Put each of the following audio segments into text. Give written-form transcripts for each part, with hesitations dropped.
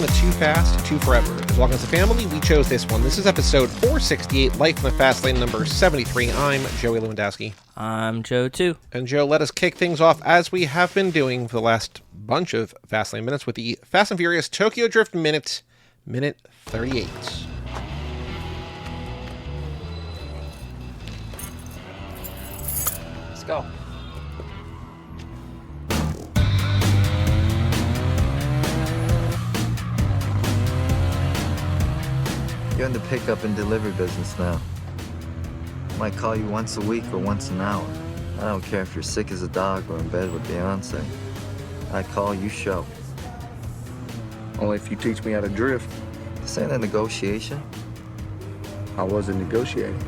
welcome to Too Fast, Too Forever. As long as a family, we chose this one. This is episode 468, Life in the Fast Lane number 73. I'm Joey Lewandowski. I'm Joe, too. And Joe, let us kick things off, as we have been doing for the last bunch of Fast Lane minutes, with the Fast and Furious Tokyo Drift Minute 38. Let's go. You're in the pickup and delivery business now. Might call you once a week or once an hour. I don't care if you're sick as a dog or in bed with Beyonce. I call, you show. Only if you teach me how to drift. This ain't a negotiation. I wasn't negotiating.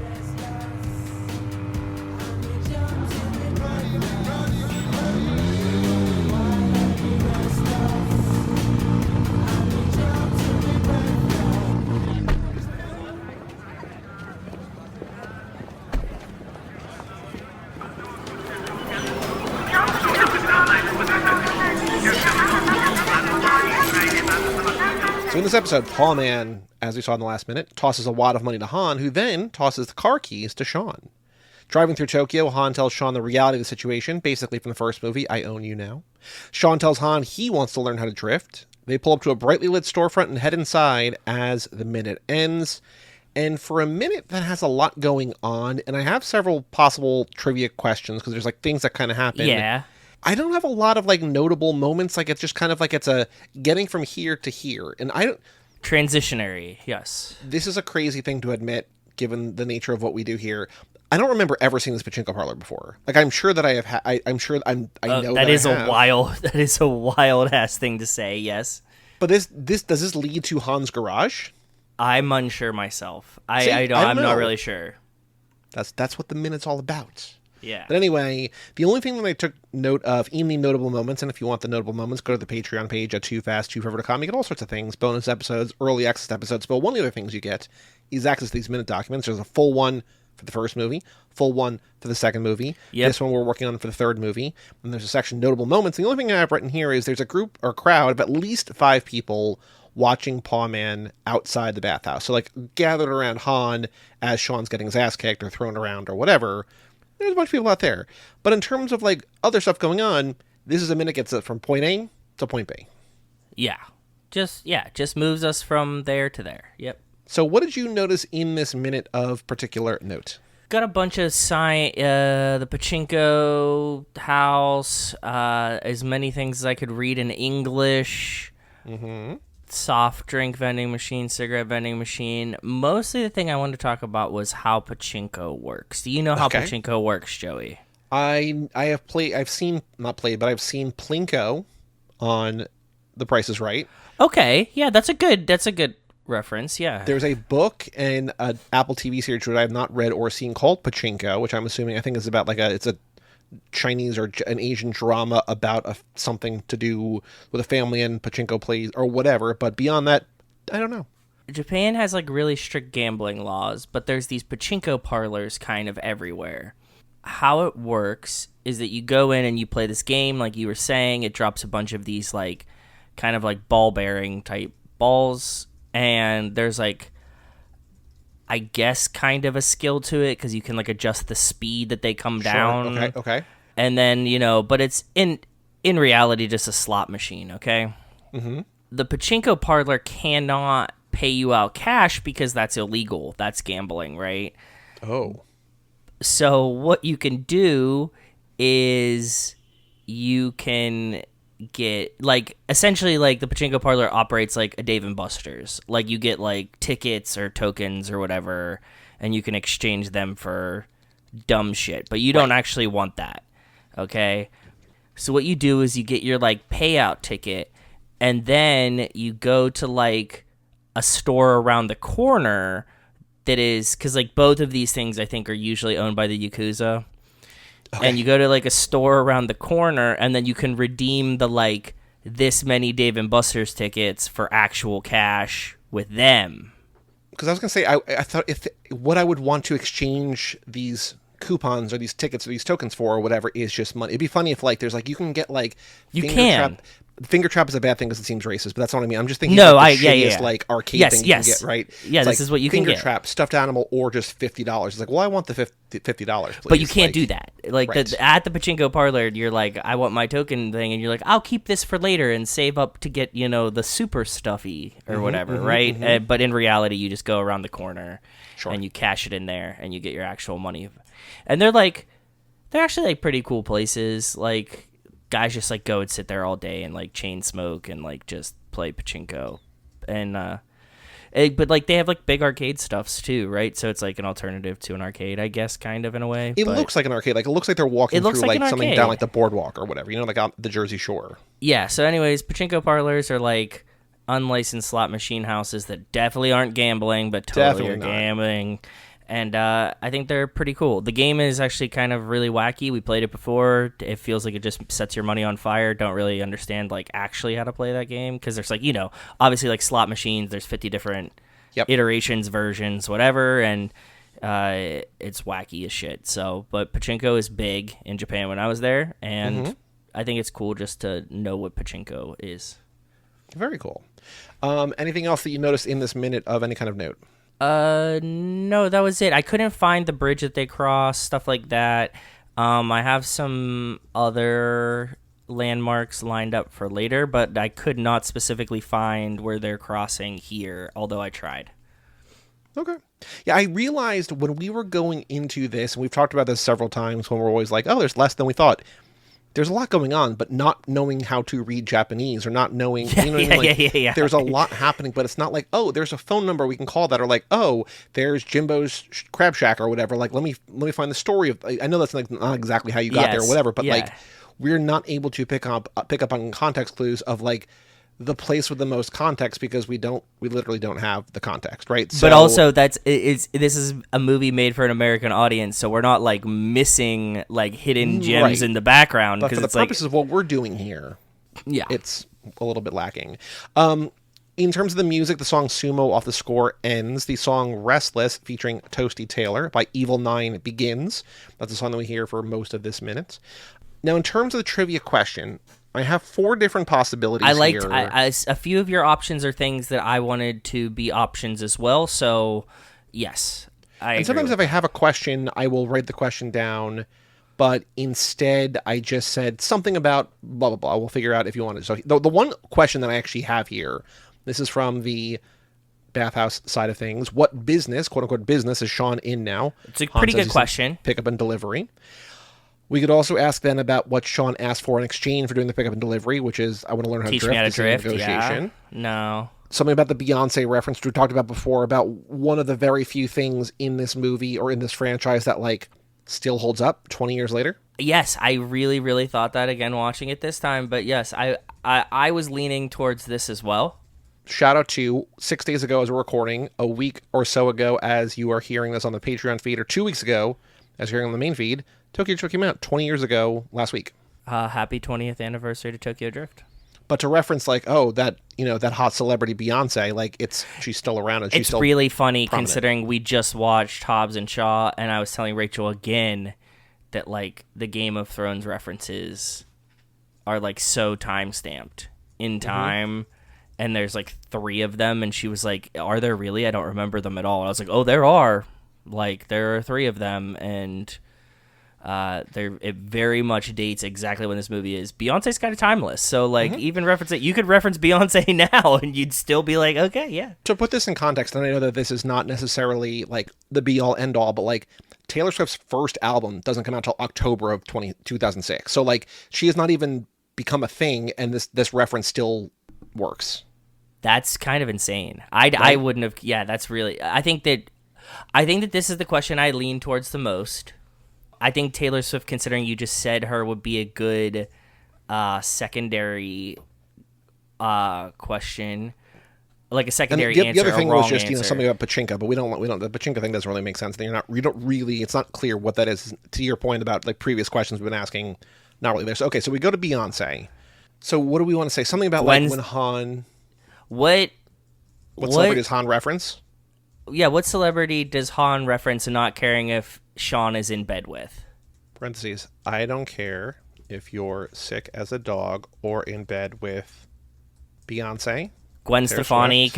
So in this episode, Paw Man, as we saw in the last minute, tosses a wad of money to Han, who then tosses the car keys to Sean. Driving through Tokyo, Han tells Sean the reality of the situation, basically from the first movie, I own you now. Sean tells Han he wants to learn how to drift. They pull up to a brightly lit storefront and head inside as the minute ends. And for a minute, that has a lot going on, and I have several possible trivia questions, because there's, like, things that kind of happen. Yeah. I don't have a lot of, like, notable moments. Like, it's just kind of like it's a getting from here to here. And I don't... Transitionary, yes. This is a crazy thing to admit, given the nature of what we do here. I don't remember ever seeing this pachinko parlor before. Like, I'm sure that I have. I'm sure I know that is I have. that is a wild ass thing to say. Yes. But does this lead to Han's garage? I'm unsure myself. See, I'm don't not know. really sure. That's what the minute's all about. Yeah. But anyway, the only thing that I took note of in the notable moments, and if you want the notable moments, go to the Patreon page at toofast2forever.com. You get all sorts of things, bonus episodes, early access episodes. But one of the other things you get is access to these minute documents. There's a full one for the first movie, full one for the second movie. Yep. This one we're working on for the third movie. And there's a section notable moments. The only thing I have written here is there's a group or crowd of at least 5 people watching Paw Man outside the bathhouse. So, like, gathered around Han as Sean's getting his ass kicked or thrown around or whatever. There's a bunch of people out there. But in terms of, like, other stuff going on, this is a minute gets it from point A to point B. Yeah. Just moves us from there to there. Yep. So what did you notice in this minute of particular note? Got a bunch of the pachinko house, as many things as I could read in English. Mm-hmm. Soft drink vending machine, cigarette vending machine. Mostly the thing I wanted to talk about was how pachinko works. Do you know how pachinko works, Joey? I've seen Plinko on The Price is Right. Okay, yeah, that's a good reference, yeah. There's a book and an Apple TV series which I have not read or seen called Pachinko, which I'm assuming is about it's a Chinese or an Asian drama about something to do with a family and pachinko plays or whatever. But beyond that, I don't know. Japan has like really strict gambling laws, but there's these pachinko parlors kind of everywhere. How it works is that you go in and you play this game, like you were saying. It drops a bunch of these like kind of like ball bearing type balls, and there's like, I guess, kind of a skill to it because you can like adjust the speed that they come down. Okay. And then, but it's in reality just a slot machine, okay? Mm-hmm. The pachinko parlor cannot pay you out cash because that's illegal. That's gambling, right? Oh. So what you can do is you can get like essentially like the pachinko parlor operates like a Dave and Buster's. Like you get like tickets or tokens or whatever, and you can exchange them for dumb shit, but you don't actually want that. Okay? So what you do is you get your like payout ticket, and then you go to like a store around the corner that is, because like both of these things I think are usually owned by the Yakuza. Okay. And you go to like a store around the corner, and then you can redeem the like this many Dave and Buster's tickets for actual cash with them. Because I was gonna say, I thought what I would want to exchange these coupons or these tickets or these tokens for or whatever is just money. It'd be funny if like there's like you can get like Finger trap is a bad thing because it seems racist, but that's not what I mean. I'm just thinking No, like the shittiest, yeah. like arcade Yes, thing you yes. can get, right? Yeah, It's this like is what you can finger get. trap, stuffed animal, or just $50. It's like, well, I want the $50, please. But you can't Like, do that. Like right. at the pachinko parlor, you're like, I want my token thing, and you're like, I'll keep this for later and save up to get the super stuffy or whatever, right? But in reality, you just go around the corner Sure. and you cash it in there, and you get your actual money. And they're actually like pretty cool places. Like guys just like go and sit there all day and like chain smoke and like just play pachinko, and but like they have like big arcade stuffs too, right? So it's like an alternative to an arcade, I guess, kind of in a way. It but- looks like an arcade. Like it looks like they're walking It looks through like like an something arcade. down like the boardwalk or whatever. Like on the Jersey Shore. Yeah, so anyways, pachinko parlors are like unlicensed slot machine houses that definitely aren't gambling, but totally Definitely are not. gambling. And I think they're pretty cool. The game is actually kind of really wacky. We played it before. It feels like it just sets your money on fire. Don't really understand like actually how to play that game because there's like, obviously like slot machines, there's 50 different Yep. iterations, versions, whatever, and it's wacky as shit. So, but pachinko is big in Japan when I was there, and I think it's cool just to know what pachinko is. Very cool. Anything else that you noticed in this minute of any kind of note? No, that was it. I couldn't find the bridge that they crossed, stuff like that. I have some other landmarks lined up for later, but I could not specifically find where they're crossing here, although I tried. Okay. Yeah, I realized when we were going into this, and we've talked about this several times when we're always like, oh, there's less than we thought. There's a lot going on, but not knowing how to read Japanese or not knowing, you know what I mean? Like, yeah. There's a lot happening, but it's not like, oh, there's a phone number we can call that, or like, oh, there's Jimbo's Crab Shack or whatever. Like, let me find the story of. I know that's like not exactly how you got there or Yes, whatever, but yeah. like, we're not able to pick up on context clues of like the place with the most context because we literally don't have the context, right? But also, this is a movie made for an American audience, so we're not like missing like hidden gems Right. in the background but for because the it's like, purposes of what we're doing here, yeah, it's a little bit lacking. In terms of the music, the song Sumo off the score ends. The song Restless, featuring Toasty Taylor by Evil Nine, begins. That's the song that we hear for most of this minute. Now, in terms of the trivia question, I have 4 different possibilities I liked here. a few of your options are things that I wanted to be options as well. So, yes, I. And sometimes if I have a question, I will write the question down, but instead I just said something about blah, blah, blah. We'll figure out if you want it. So the one question that I actually have here, this is from the bathhouse side of things. What business, quote unquote business, is Sean in now? It's a Han pretty says good he's in question. Pickup and delivery. We could also ask then about what Sean asked for in exchange for doing the pickup and delivery, which is I want to learn how Teach to me drift. how to This is a drift. negotiation. Yeah. No. Something about the Beyonce reference we talked about before, about one of the very few things in this movie or in this franchise that like still holds up 20 years later. Yes, I really, really thought that again watching it this time. But yes, I was leaning towards this as well. Shout out to 6 days ago as we're recording, a week or so ago as you are hearing this on the Patreon feed, or 2 weeks ago as you're hearing on the main feed. Tokyo Drift came out 20 years ago last week. Happy 20th anniversary to Tokyo Drift. But to reference like, oh, that that hot celebrity Beyonce, like she's still around and she's It's still really funny prominent. considering we just watched Hobbs and Shaw, and I was telling Rachel again that like the Game of Thrones references are like so time stamped in time, and there's like 3 of them, and she was like, "Are there really? I don't remember them at all." And I was like, "Oh, there are. Like there are 3 of them, and." It very much dates exactly when this movie is. Beyonce's kind of timeless, so like even reference it, you could reference Beyonce now, and you'd still be like, okay, yeah. To put this in context, and I know that this is not necessarily like the be all end all, but like Taylor Swift's first album doesn't come out till October of 2006. So like she has not even become a thing, and this reference still works. That's kind of insane. I wouldn't have. Yeah, that's really. I think that this is the question I lean towards the most. I think Taylor Swift, considering you just said her, would be a good secondary question, like a secondary the answer. other thing a wrong was just answer. something about pachinko, but we don't the pachinko thing doesn't really make sense. You don't really, it's not clear what that is. To your point about like previous questions we've been asking, not really there. So okay, so we go to Beyonce. So what do we want to say? Something about like when Han. What Celebrity does Han reference? Yeah, what celebrity does Han reference and not caring if Sean is in bed with? Parentheses. I don't care if you're sick as a dog or in bed with Beyonce, Gwen Taylor Stefani, Swift.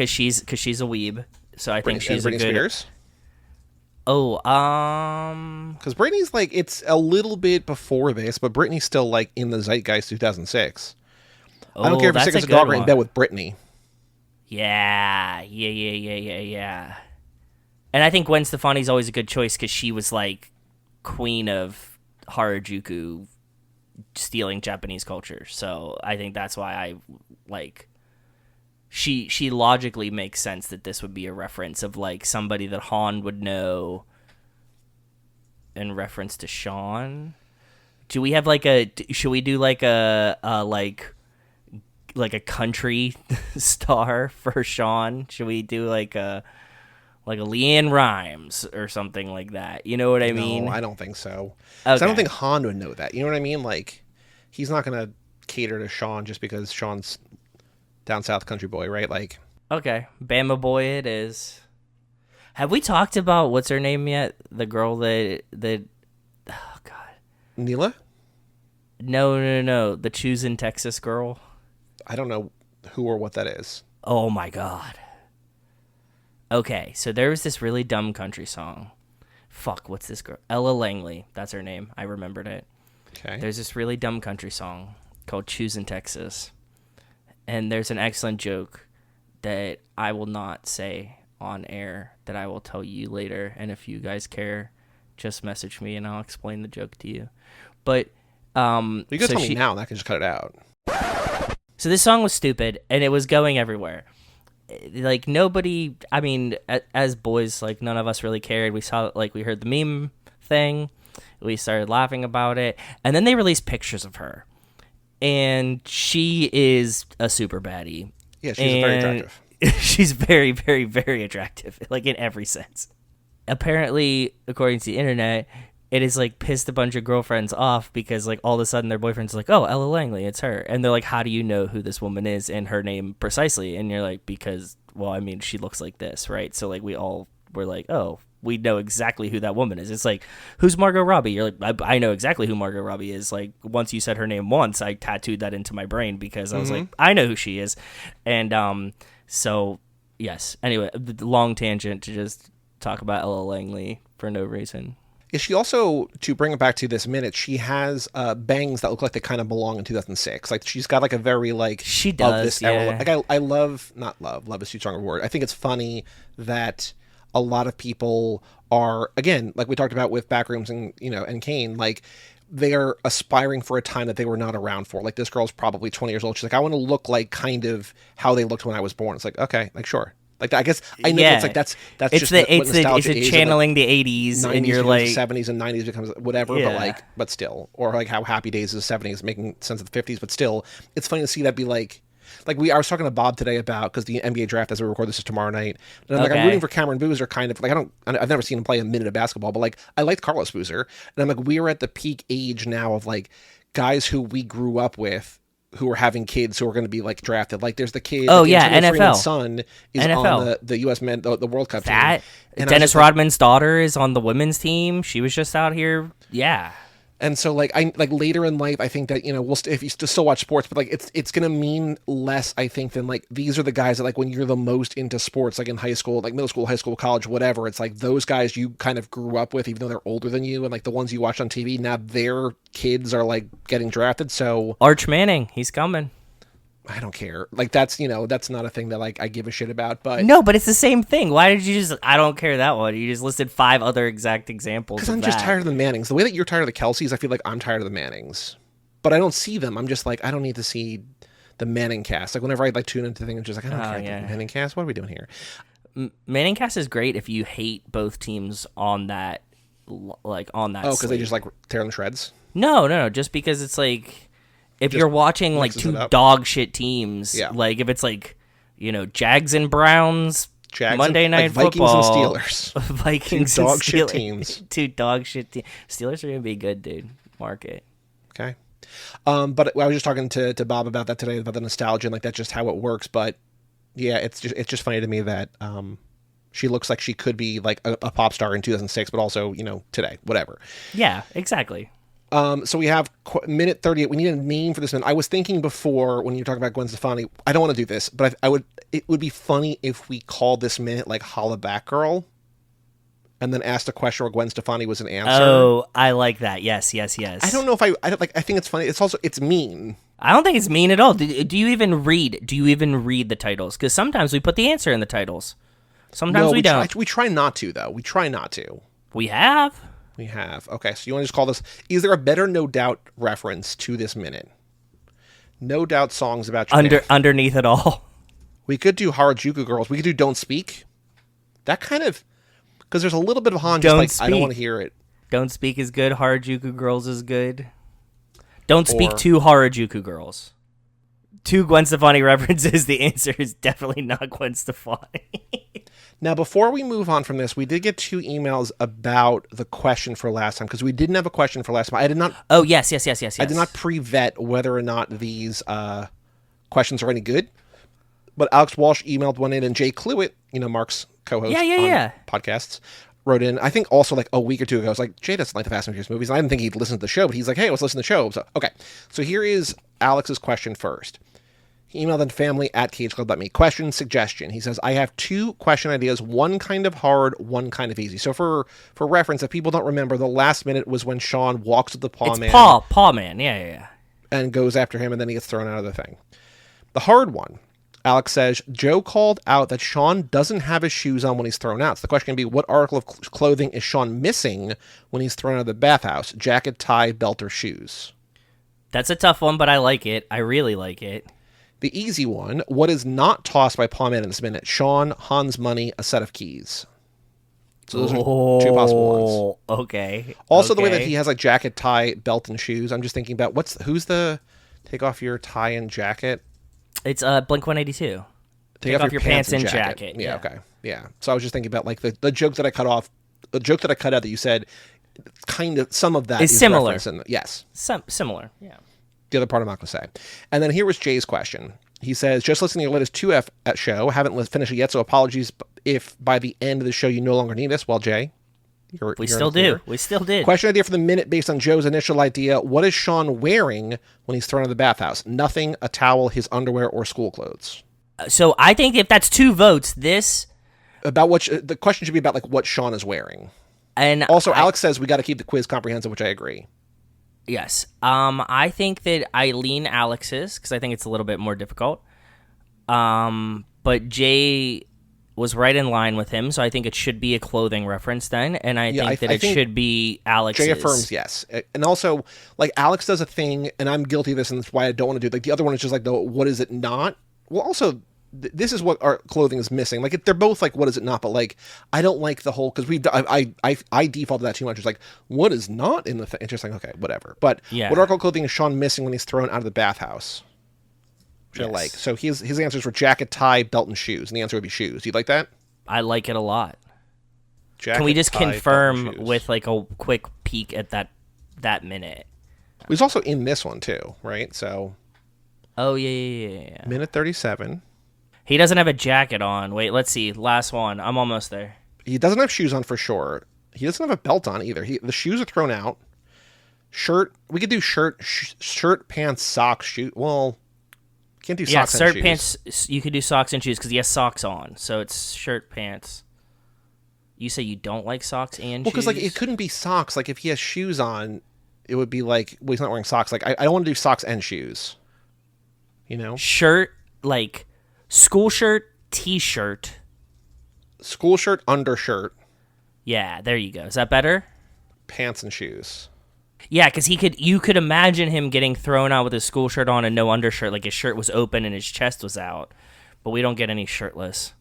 because she's a weeb. So I think Britney, she's and a Britney good. Spears. Oh, Because Britney's like, it's a little bit before this, but Britney's still like in the zeitgeist 2006. I don't care if you're that's sick as a good dog or in one. bed with Britney. Yeah. And I think Gwen Stefani's always a good choice because she was like queen of Harajuku, stealing Japanese culture. So I think that's why I like. She logically makes sense that this would be a reference of like somebody that Han would know in reference to Sean. Do we have like should we do like a country star for Sean? Should we do like a Leanne Rhymes or something like that? You know what I mean? No, I don't think so. 'Cause I don't Okay. think Han would know that. You know what I mean? Like, he's not going to cater to Sean just because Sean's down south country boy, right? Like, Okay, Bama Boy it is. Have we talked about what's her name yet? The girl that oh god. Neela? No. The Choosing Texas girl. I don't know who or what that is. Oh my god. Okay, so there was this really dumb country song. Fuck, what's this girl? Ella Langley. That's her name. I remembered it. Okay. There's this really dumb country song called Choosing Texas. And there's an excellent joke that I will not say on air that I will tell you later. And if you guys care, just message me and I'll explain the joke to you. But You can so tell me now, and I can just cut it out. So this song was stupid and it was going everywhere. Like nobody, I mean, as boys, like none of us really cared. We saw, like, we heard the meme thing, we started laughing about it, and then they released pictures of her, and she is a super baddie. Yeah, she's very And attractive. She's very, very, very attractive, like in every sense. Apparently, according to the internet, it has like pissed a bunch of girlfriends off because like all of a sudden their boyfriend's like, oh, Ella Langley, it's her. And they're like, how do you know who this woman is and her name precisely? And you're like, because, well, I mean, she looks like this, right? So like we all were like, oh, we know exactly who that woman is. It's like, who's Margot Robbie? You're like, I know exactly who Margot Robbie is. Like once you said her name once, I tattooed that into my brain because I was like, I know who she is. And so yes. Anyway, the long tangent to just talk about Ella Langley for no reason. Is she also, to bring it back to this minute, she has bangs that look like they kind of belong in 2006. Like, she's got, like, a very, like... She of does, this era. yeah. Like, I love... Not love. Love is too strong a word. I think it's funny that a lot of people are, again, like we talked about with Backrooms and, you know, and Kane, like, they are aspiring for a time that they were not around for. Like, this girl's probably 20 years old. She's like, I want to look like kind of how they looked when I was born. It's like, okay, like, sure. Like, I guess I know it's like that's it's just the what it's nostalgia a is, and, channeling the 80s like, and 90s you're becomes like 70s and 90s becomes whatever, Yeah. but still, or like how Happy Days is 70s making sense of the 50s, but still, it's funny to see that be like I was talking to Bob today about, because the NBA draft as we record this is tomorrow night, and I'm like, I'm Okay. rooting for Cameron Boozer, kind of like I've never seen him play a minute of basketball, but like I liked Carlos Boozer, and I'm like, we're at the peak age now of like guys who we grew up with who are having kids who are going to be like drafted. Like there's the kid. Oh, like, yeah, Antonio NFL. Freeman's son is NFL. on the U.S. men the World Cup that team. And I was Dennis just like- Rodman's daughter is on the women's team. She was just out here. Yeah. And so, like, I like later in life, I think that, you know, if you still watch sports, but like it's gonna mean less, I think, than like these are the guys that, like, when you're the most into sports, like in high school, like middle school, high school, college, whatever, it's like those guys you kind of grew up with, even though they're older than you, and like the ones you watch on TV now, their kids are like getting drafted. So Arch Manning, he's coming. I don't care. Like that's, you know, that's not a thing that like I give a shit about. But No, but it's the same thing. Why did you just? I don't care that one. You just listed 5 other exact examples. because of I'm just that. tired of the Mannings. The way that you're tired of the Kelseys, I feel like I'm tired of the Mannings. But I don't see them. I'm just like, I don't need to see the Manning cast. Like whenever I like tune into things, I'm just like, I don't care. yeah. The Manning cast. What are we doing here? Manning cast is great if you hate both teams on that, like on that. Oh, because they slate. just like tear them to shreds. No. Just because it's like if Just you're watching like mixes it 2 up. dog shit teams, Yeah. like if it's like, you know, Jags and Browns, Jags Monday and, Night like, Football, Vikings and Steelers. Vikings Two and dog shit Steelers. teams. 2 dog shit teams. Steelers are gonna be good, dude. Mark it. Okay. But I was just talking to Bob about that today, about the nostalgia and like that's just how it works. But yeah, it's just funny to me that she looks like she could be like a pop star in 2006, but also, you know, today, whatever. Yeah, exactly. So we have minute 38. We need a name for this minute. I was thinking before when you were talking about Gwen Stefani, I don't want to do this, but I would. It would be funny if we called this minute like Holla Back Girl, and then asked a question where Gwen Stefani was an answer. Oh, I like that. Yes. I don't know if I don't like. I think it's funny. It's mean. I don't think it's mean at all. Do you even read? Do you even read the titles? Because sometimes we put the answer in the titles. Sometimes we don't. We try not to though. We try not to. We have. We have. Okay, so you want to just call this... Is there a better No Doubt reference to this minute? No Doubt songs about Japan. Underneath it all. We could do Harajuku Girls. We could do Don't Speak. That kind of... Because there's a little bit of Han just like, I don't want to hear it. Don't Speak is good. Harajuku Girls is good. Don't Speak to Harajuku Girls. Two Gwen Stefani references. The answer is definitely not Gwen Stefani. Now, before we move on from this, we did get 2 emails about the question for last time, because we didn't have a question for last time. I did not... Oh, yes. I did not pre-vet whether or not these questions are any good. But Alex Walsh emailed one in, and Jay Cluitt, Mark's co-host on podcasts, wrote in, I think also like a week or 2 ago. I was like, Jay doesn't like the Fast and Furious movies. And I didn't think he'd listen to the show, but he's like, hey, let's listen to the show. So, okay. So here is Alex's question first. He emailed in family@cageclub.me. Question, suggestion. He says, I have 2 question ideas, one kind of hard, one kind of easy. So for reference, if people don't remember, the last minute was when Sean walks with the Paw Man. Paw Man, yeah. And goes after him, and then he gets thrown out of the thing. The hard one, Alex says, Joe called out that Sean doesn't have his shoes on when he's thrown out. So the question can be, what article of clothing is Sean missing when he's thrown out of the bathhouse? Jacket, tie, belt, or shoes? That's a tough one, but I like it. I really like it. The easy one, what is not tossed by Paw Man in this minute? Sean, Han's money, a set of keys. So those are 2 possible ones. Okay. Also, the way that he has like jacket, tie, belt, and shoes. I'm just thinking about who's the take off your tie and jacket? It's Blink-182. Take off your pants and jacket. Yeah, okay. Yeah. So I was just thinking about like the joke that I cut off, the joke that I cut out that you said, kind of some of that is similar. Yes. Similar. Yeah. The other part I'm not going to say. And then here was Jay's question. He says, just listening to your latest 2F show. Haven't finished it yet, so apologies if by the end of the show you no longer need us. Well, Jay, we still do. We still did. Question idea for the minute based on Joe's initial idea. What is Sean wearing when he's thrown out of the bathhouse? Nothing, a towel, his underwear, or school clothes. So I think if that's 2 votes, about what the question should be about like what Sean is wearing. And also, Alex says we got to keep the quiz comprehensive, which I agree. Yes. I think that I lean Alex's because I think it's a little bit more difficult. But Jay was right in line with him, so I think it should be a clothing reference then, and I think it should be Alex's. Jay affirms yes. And also, like, Alex does a thing, and I'm guilty of this, and that's why I don't want to do it. Like, the other one is just like, what is it not? Well, also... this is what our clothing is missing. Like, they're both like, what is it not? But like, I don't like the whole, because I default to that too much. It's like, what is not in the thing? It's just like, okay, whatever. But what article of clothing is Sean missing when he's thrown out of the bathhouse? Which I like. So his answers were jacket, tie, belt, and shoes. And the answer would be shoes. Do you like that? I like it a lot. Jacket, can we just tie, confirm with like a quick peek at that minute? He was also in this one too, right? So. Oh yeah. Minute 37. He doesn't have a jacket on. Wait, let's see. Last one. I'm almost there. He doesn't have shoes on for sure. He doesn't have a belt on either. The shoes are thrown out. Shirt. We could do shirt, pants, socks, shoes. Well, can't do socks and shoes. Yeah, shirt, pants. You could do socks and shoes because he has socks on. So it's shirt, pants. You say you don't like socks and shoes? Well, because like it couldn't be socks. Like if he has shoes on, it would be like, well, he's not wearing socks. Like I don't want to do socks and shoes. You know? Shirt, like... school shirt, t-shirt. School shirt, undershirt. Yeah, there you go. Is that better? Pants and shoes. Yeah, because you could imagine him getting thrown out with his school shirt on and no undershirt, like his shirt was open and his chest was out. But we don't get any shirtless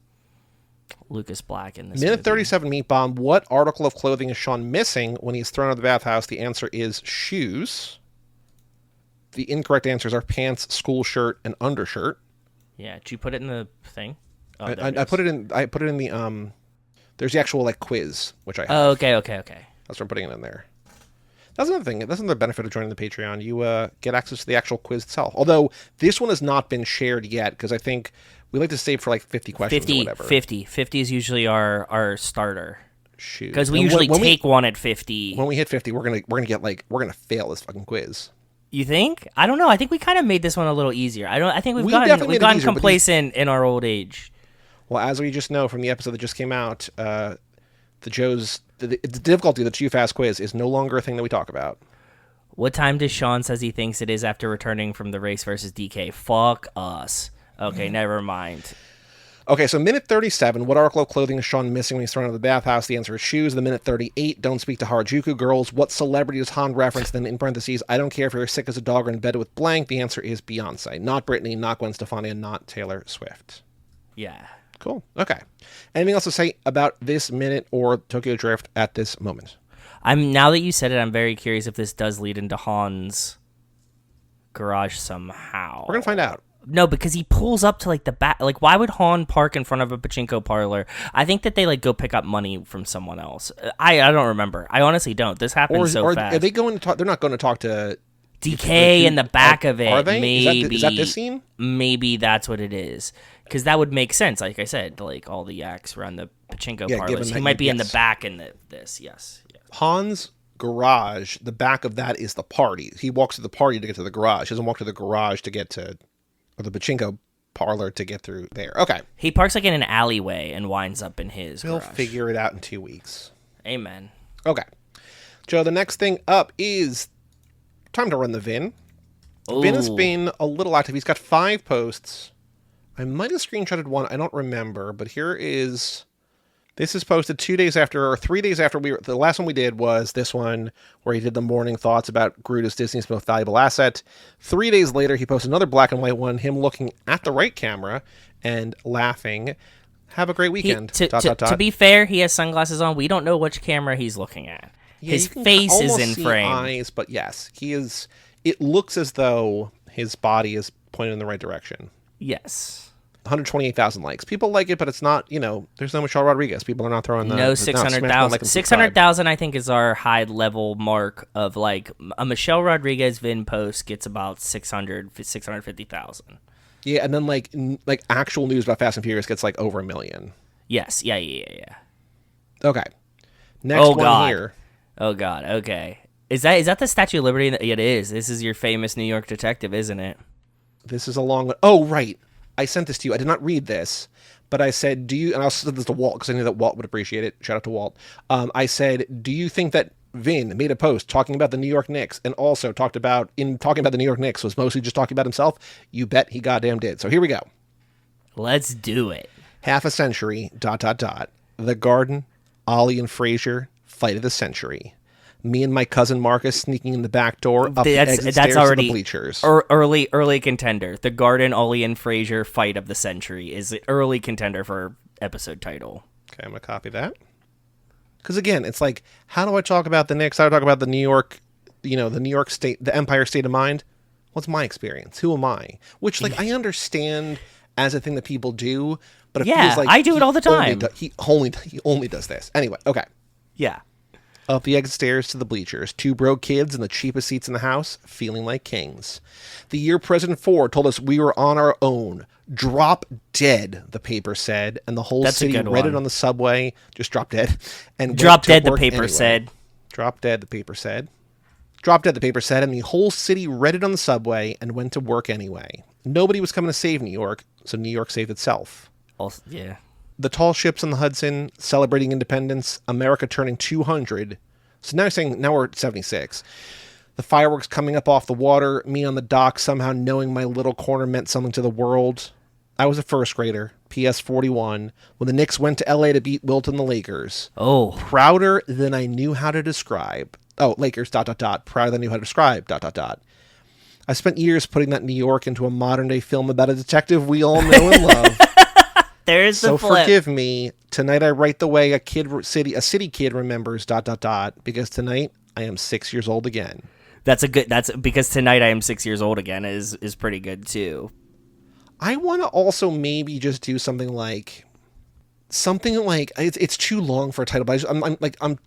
Lucas Black in this Minute movie. 37, Meat Bomb. What article of clothing is Sean missing when he's thrown out of the bathhouse? The answer is shoes. The incorrect answers are pants, school shirt, and undershirt. Yeah, did you put it in the thing? Oh, I put it in. I put it in the There's the actual like quiz, which I have. Oh, okay. That's what I'm putting it in there. That's another thing. That's another benefit of joining the Patreon. You get access to the actual quiz itself. Although this one has not been shared yet because I think we like to save for like 50 questions or whatever. 50 is usually our starter. Shoot. Because we And usually when take one at 50. when we hit 50, we're gonna fail this fucking quiz. You think? I don't know. I think we kind of made this one a little easier. I think We we've definitely made it gotten easier, but complacent in our old age. Well, as we just know from the episode that just came out, the difficulty of the Too Fast quiz is no longer a thing that we talk about. What time does Sean says he thinks it is after returning from the race versus DK? Fuck us. Okay, never mind. Okay, so minute 37, what article of clothing is Sean missing when he's thrown out of the bathhouse? The answer is shoes. The minute 38, don't speak to Harajuku girls. What celebrity does Han reference? Then in parentheses, I don't care if you're sick as a dog or in bed with blank. The answer is Beyonce. Not Britney, not Gwen Stefani, and not Taylor Swift. Yeah. Cool. Okay. Anything else to say about this minute or Tokyo Drift at this moment? Now that you said it, I'm very curious if this does lead into Han's garage somehow. We're going to find out. No, because he pulls up to like the back. Like, why would Han park in front of a pachinko parlor? I think that they like go pick up money from someone else. I don't remember. I honestly don't. This happens so fast. Are they going to talk? They're not going to talk to DK in the back of it. Are they? Maybe Is that this scene? Maybe that's what it is. Because that would make sense. Like I said, like all the acts around the pachinko Yeah, parlors. given He that might be in the yes. back in this. Yes. Yeah. Han's garage, the back of that is the party. He walks to the party to get to the garage. He doesn't walk to the garage to get to, or the pachinko parlor to get through there. Okay. He parks like in an alleyway and winds up in his We'll garage. figure it out in 2 weeks. Amen. Okay. Joe, the next thing up is time to run the Vin. Vin has Ooh. been a little active. He's got 5 posts. I might have screenshotted one. I don't remember, but here is... This is posted 2 days after, or 3 days after the last one we did was this one where he did the morning thoughts about Groot as Disney's most valuable asset. 3 days later, he posted another black and white one, him looking at the right camera and laughing. Have a great weekend. To be fair, he has sunglasses on. We don't know which camera he's looking at. Yeah, His you can face is almost in see frame. eyes, but yes, he is. It looks as though his body is pointed in the right direction. Yes. 128,000 likes. People like it, but it's not, there's no Michelle Rodriguez. People are not throwing the... No, they're not smashing 600,000. like and 600,000, I think, is our high level mark of like a Michelle Rodriguez Vin post gets about 650,000. Yeah, and then like actual news about Fast and Furious gets like over 1 million. Yes. Yeah. Okay. Next one God. here. Oh God. Okay. Is that the Statue of Liberty? It is. This is your famous New York detective, isn't it? This is a long one. Oh, right. I sent this to you. I did not read this, but I said, do you, and I also said this to Walt because I knew that Walt would appreciate it. Shout out to Walt. I said, do you think that Vin made a post talking about the New York Knicks and also talking about the New York Knicks was mostly just talking about himself? You bet he goddamn did. So here we go. Let's do it. Half a century, ... The Garden, Ollie and Frazier, fight of the century. Me and my cousin Marcus sneaking in the back door up the exit stairs to the bleachers. Early contender. The Garden, Ollie and Frazier fight of the century is the early contender for episode title. Okay, I'm going to copy that. Because again, it's like, how do I talk about the Knicks? How do I talk about the New York, the New York state, the Empire state of mind? What's my experience? Who am I? Which, like, I understand as a thing that people do, but it feels like I do it all the time. He only does this. Anyway, okay. Yeah. Up the exit stairs to the bleachers. 2 broke kids in the cheapest seats in the house, feeling like kings. The year President Ford told us we were on our own. Drop dead, the paper said, and the whole That's a city good read it one. on the subway. Just drop dead. And Drop went to dead, the work paper anyway. said. Drop dead, the paper said. Drop dead, the paper said, and the whole city read it on the subway and went to work anyway. Nobody was coming to save New York, so New York saved itself. Also, yeah. The tall ships on the Hudson, celebrating independence, America turning 200. So now we're at 76. The fireworks coming up off the water, me on the dock somehow knowing my little corner meant something to the world. I was a first grader, PS 41, when the Knicks went to LA to beat Wilt and the Lakers. Oh. Prouder than I knew how to describe. Oh, Lakers, ... Prouder than I knew how to describe, ... I spent years putting that New York into a modern day film about a detective we all know and love. There's the So flip. forgive me. Tonight I write the way a city kid remembers ... Because tonight I am 6 years old again. That's because tonight I am 6 years old again is pretty good too. I want to also maybe just do something like it's too long for a title, but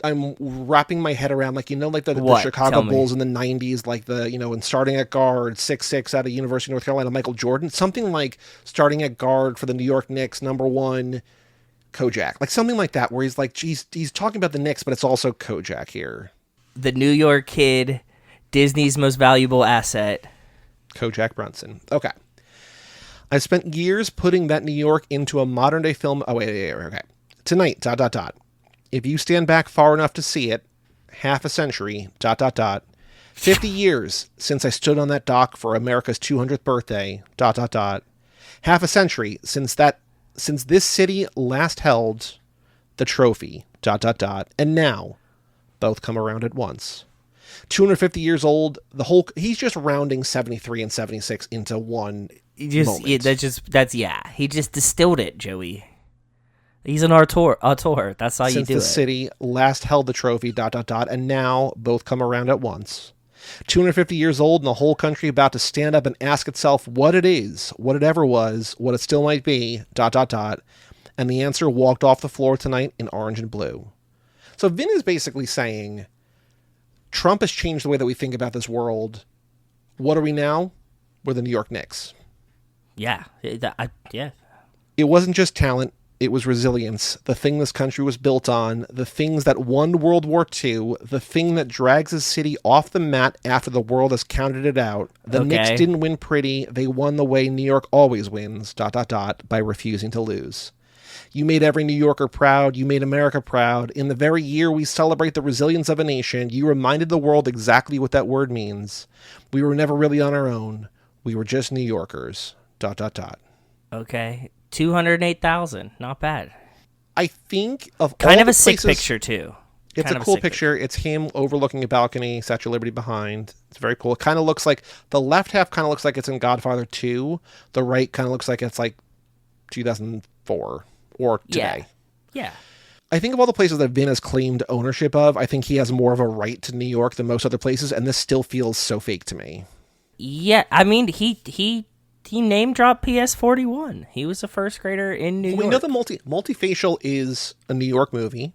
I'm wrapping my head around like the What? Chicago Tell me. Bulls in the 90s, like and starting at guard 6'6" out of University of North Carolina, Michael Jordan, something like starting at guard for the New York Knicks, number 1, Kojak, like something like that, where he's like, he's talking about the Knicks, but it's also Kojak here. The New York kid, Disney's most valuable asset. Kojak Brunson. Okay. I've spent years putting that New York into a modern day film. Oh, wait, okay. Tonight, ... If you stand back far enough to see it, half a century, ... 50 years since I stood on that dock for America's 200th birthday, ... Half a century since this city last held the trophy, ... And now, both come around at once. 250 years old, he's just rounding 73 and 76 into one He just, moment. he just distilled it, Joey. He's an auteur. That's how you Since do the it. city last held the trophy, ... And now, both come around at once. 250 years old and the whole country about to stand up and ask itself what it is, what it ever was, what it still might be, ... And the answer walked off the floor tonight in orange and blue. So Vin is basically saying, Trump has changed the way that we think about this world. What are we now? We're the New York Knicks. Yeah. Yeah. It wasn't just talent. It was resilience, the thing this country was built on, the things that won World War II, the thing that drags a city off the mat after the world has counted it out. The Knicks didn't win pretty. They won the way New York always wins, ... by refusing to lose. You made every New Yorker proud. You made America proud. In the very year we celebrate the resilience of a nation, you reminded the world exactly what that word means. We were never really on our own. We were just New Yorkers, ... Okay. 208,000. Not bad. I think of Kind all of the a sick places, picture, too. It's Kind a of cool sick picture. It's him overlooking a balcony, Statue of Liberty behind. It's very cool. It kind of looks like the left half kind of looks like it's in Godfather 2. The right kind of looks like it's like 2004 or today. Yeah. I think of all the places that Vin has claimed ownership of, I think he has more of a right to New York than most other places, and this still feels so fake to me. Yeah, I mean, he name dropped PS41. He was a first grader in New York. We know the Multifacial is a New York movie.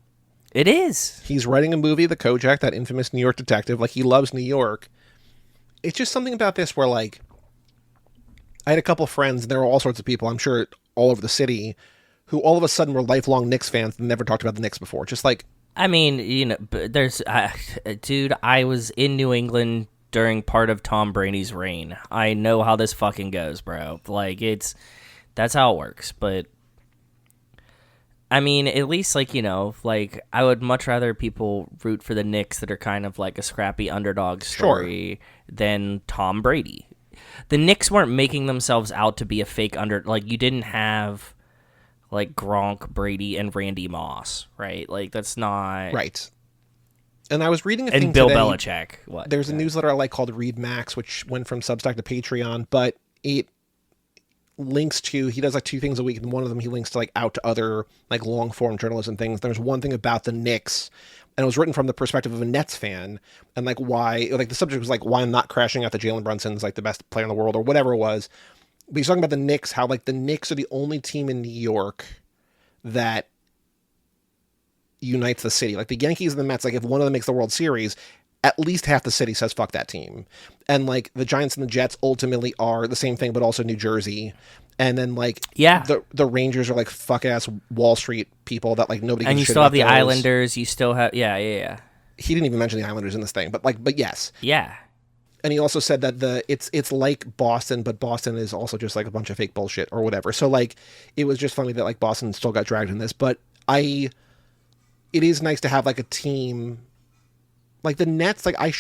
It is. He's writing a movie, The Kojak, that infamous New York detective. Like, he loves New York. It's just something about this where, like, I had a couple friends, and there were all sorts of people, I'm sure, all over the city, who all of a sudden were lifelong Knicks fans and never talked about the Knicks before. Just like, I mean, dude, I was in New England during part of Tom Brady's reign. I know how this fucking goes, bro. Like, that's how it works. But I mean, at least, like, like, I would much rather people root for the Knicks that are kind of like a scrappy underdog story than Tom Brady. The Knicks weren't making themselves out to be a fake like, you didn't have like Gronk, Brady, and Randy Moss, right? Like, that's not right. And I was reading a thing and Bill today. Belichick. There's a newsletter I like called Read Max, which went from Substack to Patreon, but it links to, he does like 2 things a week, and one of them he links to like out to other like long form journalism things. There's one thing about the Knicks, and it was written from the perspective of a Nets fan, and like why, like the subject was like why I'm not crashing out that Jalen Brunson's like the best player in the world or whatever it was. But he's talking about the Knicks, how like the Knicks are the only team in New York that unites the city. Like the Yankees and the Mets, like if one of them makes the World Series, at least half the city says fuck that team. And like the Giants and the Jets ultimately are the same thing, but also New Jersey. And then like the Rangers are like fuck ass Wall Street people that like nobody. And you still have the Islanders. You still have yeah. He didn't even mention the Islanders in this thing, but yes. Yeah. And he also said that it's like Boston, but Boston is also just like a bunch of fake bullshit or whatever. So like it was just funny that like Boston still got dragged in this, but it is nice to have like a team like the Nets. Like I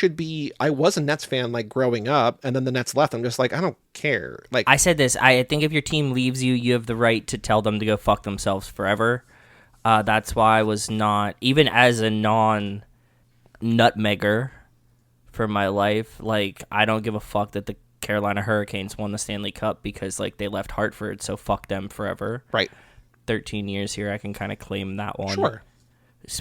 was a Nets fan like growing up, and then the Nets left. I'm just like, I don't care. Like I said this, I think if your team leaves you, you have the right to tell them to go fuck themselves forever. That's why I was not, even as a non-nutmegger for my life, like I don't give a fuck that the Carolina Hurricanes won the Stanley Cup because like they left Hartford, so fuck them forever. Right. 13 years here, I can kind of claim that one. Sure.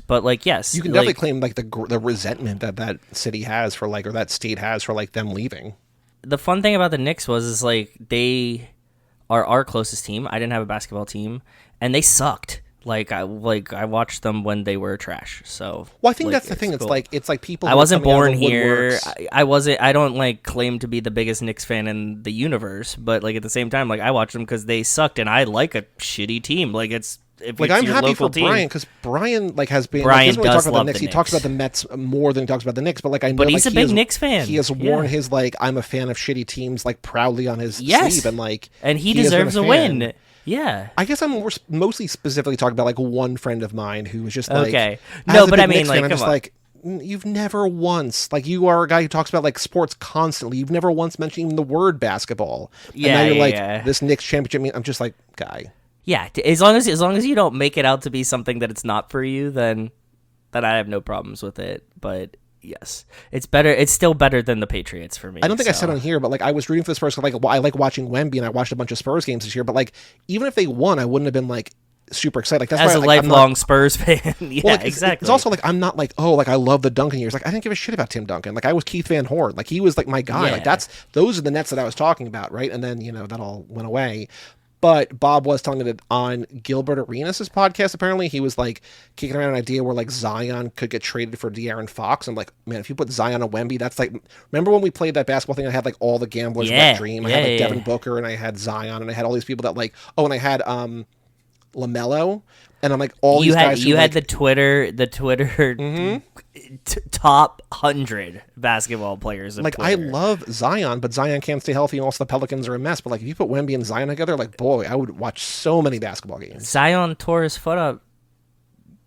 But like, yes, you can definitely claim like the resentment that city has for like, or that state has for like them leaving. The fun thing about the Knicks is like they are our closest team. I didn't have a basketball team, and they sucked. I watched them when they were trash. So well, I think like, that's the thing. Cool. It's like people. I wasn't born here. I wasn't. I don't like claim to be the biggest Knicks fan in the universe, but like at the same time, like I watched them because they sucked, and I like a shitty team. Like it's if Like, it's I'm your happy local for team. Brian because Brian like has been. Brian like, he doesn't really does talk about love the Knicks. the He talks about Knicks. the Mets more than he talks about the Knicks. But like I know, But he's like, a big has- Knicks fan. He has worn Yeah. his like I'm a fan of shitty teams like proudly on his Yes. sleeve, and like And he has been deserves a fan. win. Yeah. I guess I'm mostly specifically talking about like one friend of mine who was just like, Okay. as No, a but big I mean, Knicks like, fan, I'm come just on. like, you've never once like you are a guy who talks about like sports constantly. You've never once mentioned even the word basketball. Yeah, and now you're yeah, like yeah. this Knicks championship. I'm just like, guy. Yeah, as long as you don't make it out to be something that it's not for you, then I have no problems with it. But yes, it's better. It's still better than the Patriots for me. I don't think I so. said on here, but like I was rooting for the Spurs. Like I like watching Wemby, and I watched a bunch of Spurs games this year. But like even if they won, I wouldn't have been like super excited. Like that's As a why like, I'm lifelong not, Spurs fan, yeah, well, like, exactly. It's also like I'm not like oh like I love the Duncan years. Like I didn't give a shit about Tim Duncan. Like I was Keith Van Horn. Like he was like my guy. Yeah. Like those are the Nets that I was talking about, right? And then that all went away. But Bob was telling me that on Gilbert Arenas' podcast, apparently he was like kicking around an idea where like Zion could get traded for De'Aaron Fox. I'm like, man, if you put Zion on Wemby, that's like, remember when we played that basketball thing? I had like all the gamblers Yeah, wet dream. I yeah, had like yeah. Devin Booker and I had Zion and I had all these people that like, oh, and I had LaMelo. And I'm like, all these guys who you had like, the Twitter top 100 basketball players. Of like I Twitter. love Zion, but Zion can't stay healthy, and also the Pelicans are a mess. But like if you put Wemby and Zion together, like boy, I would watch so many basketball games. Zion tore his foot up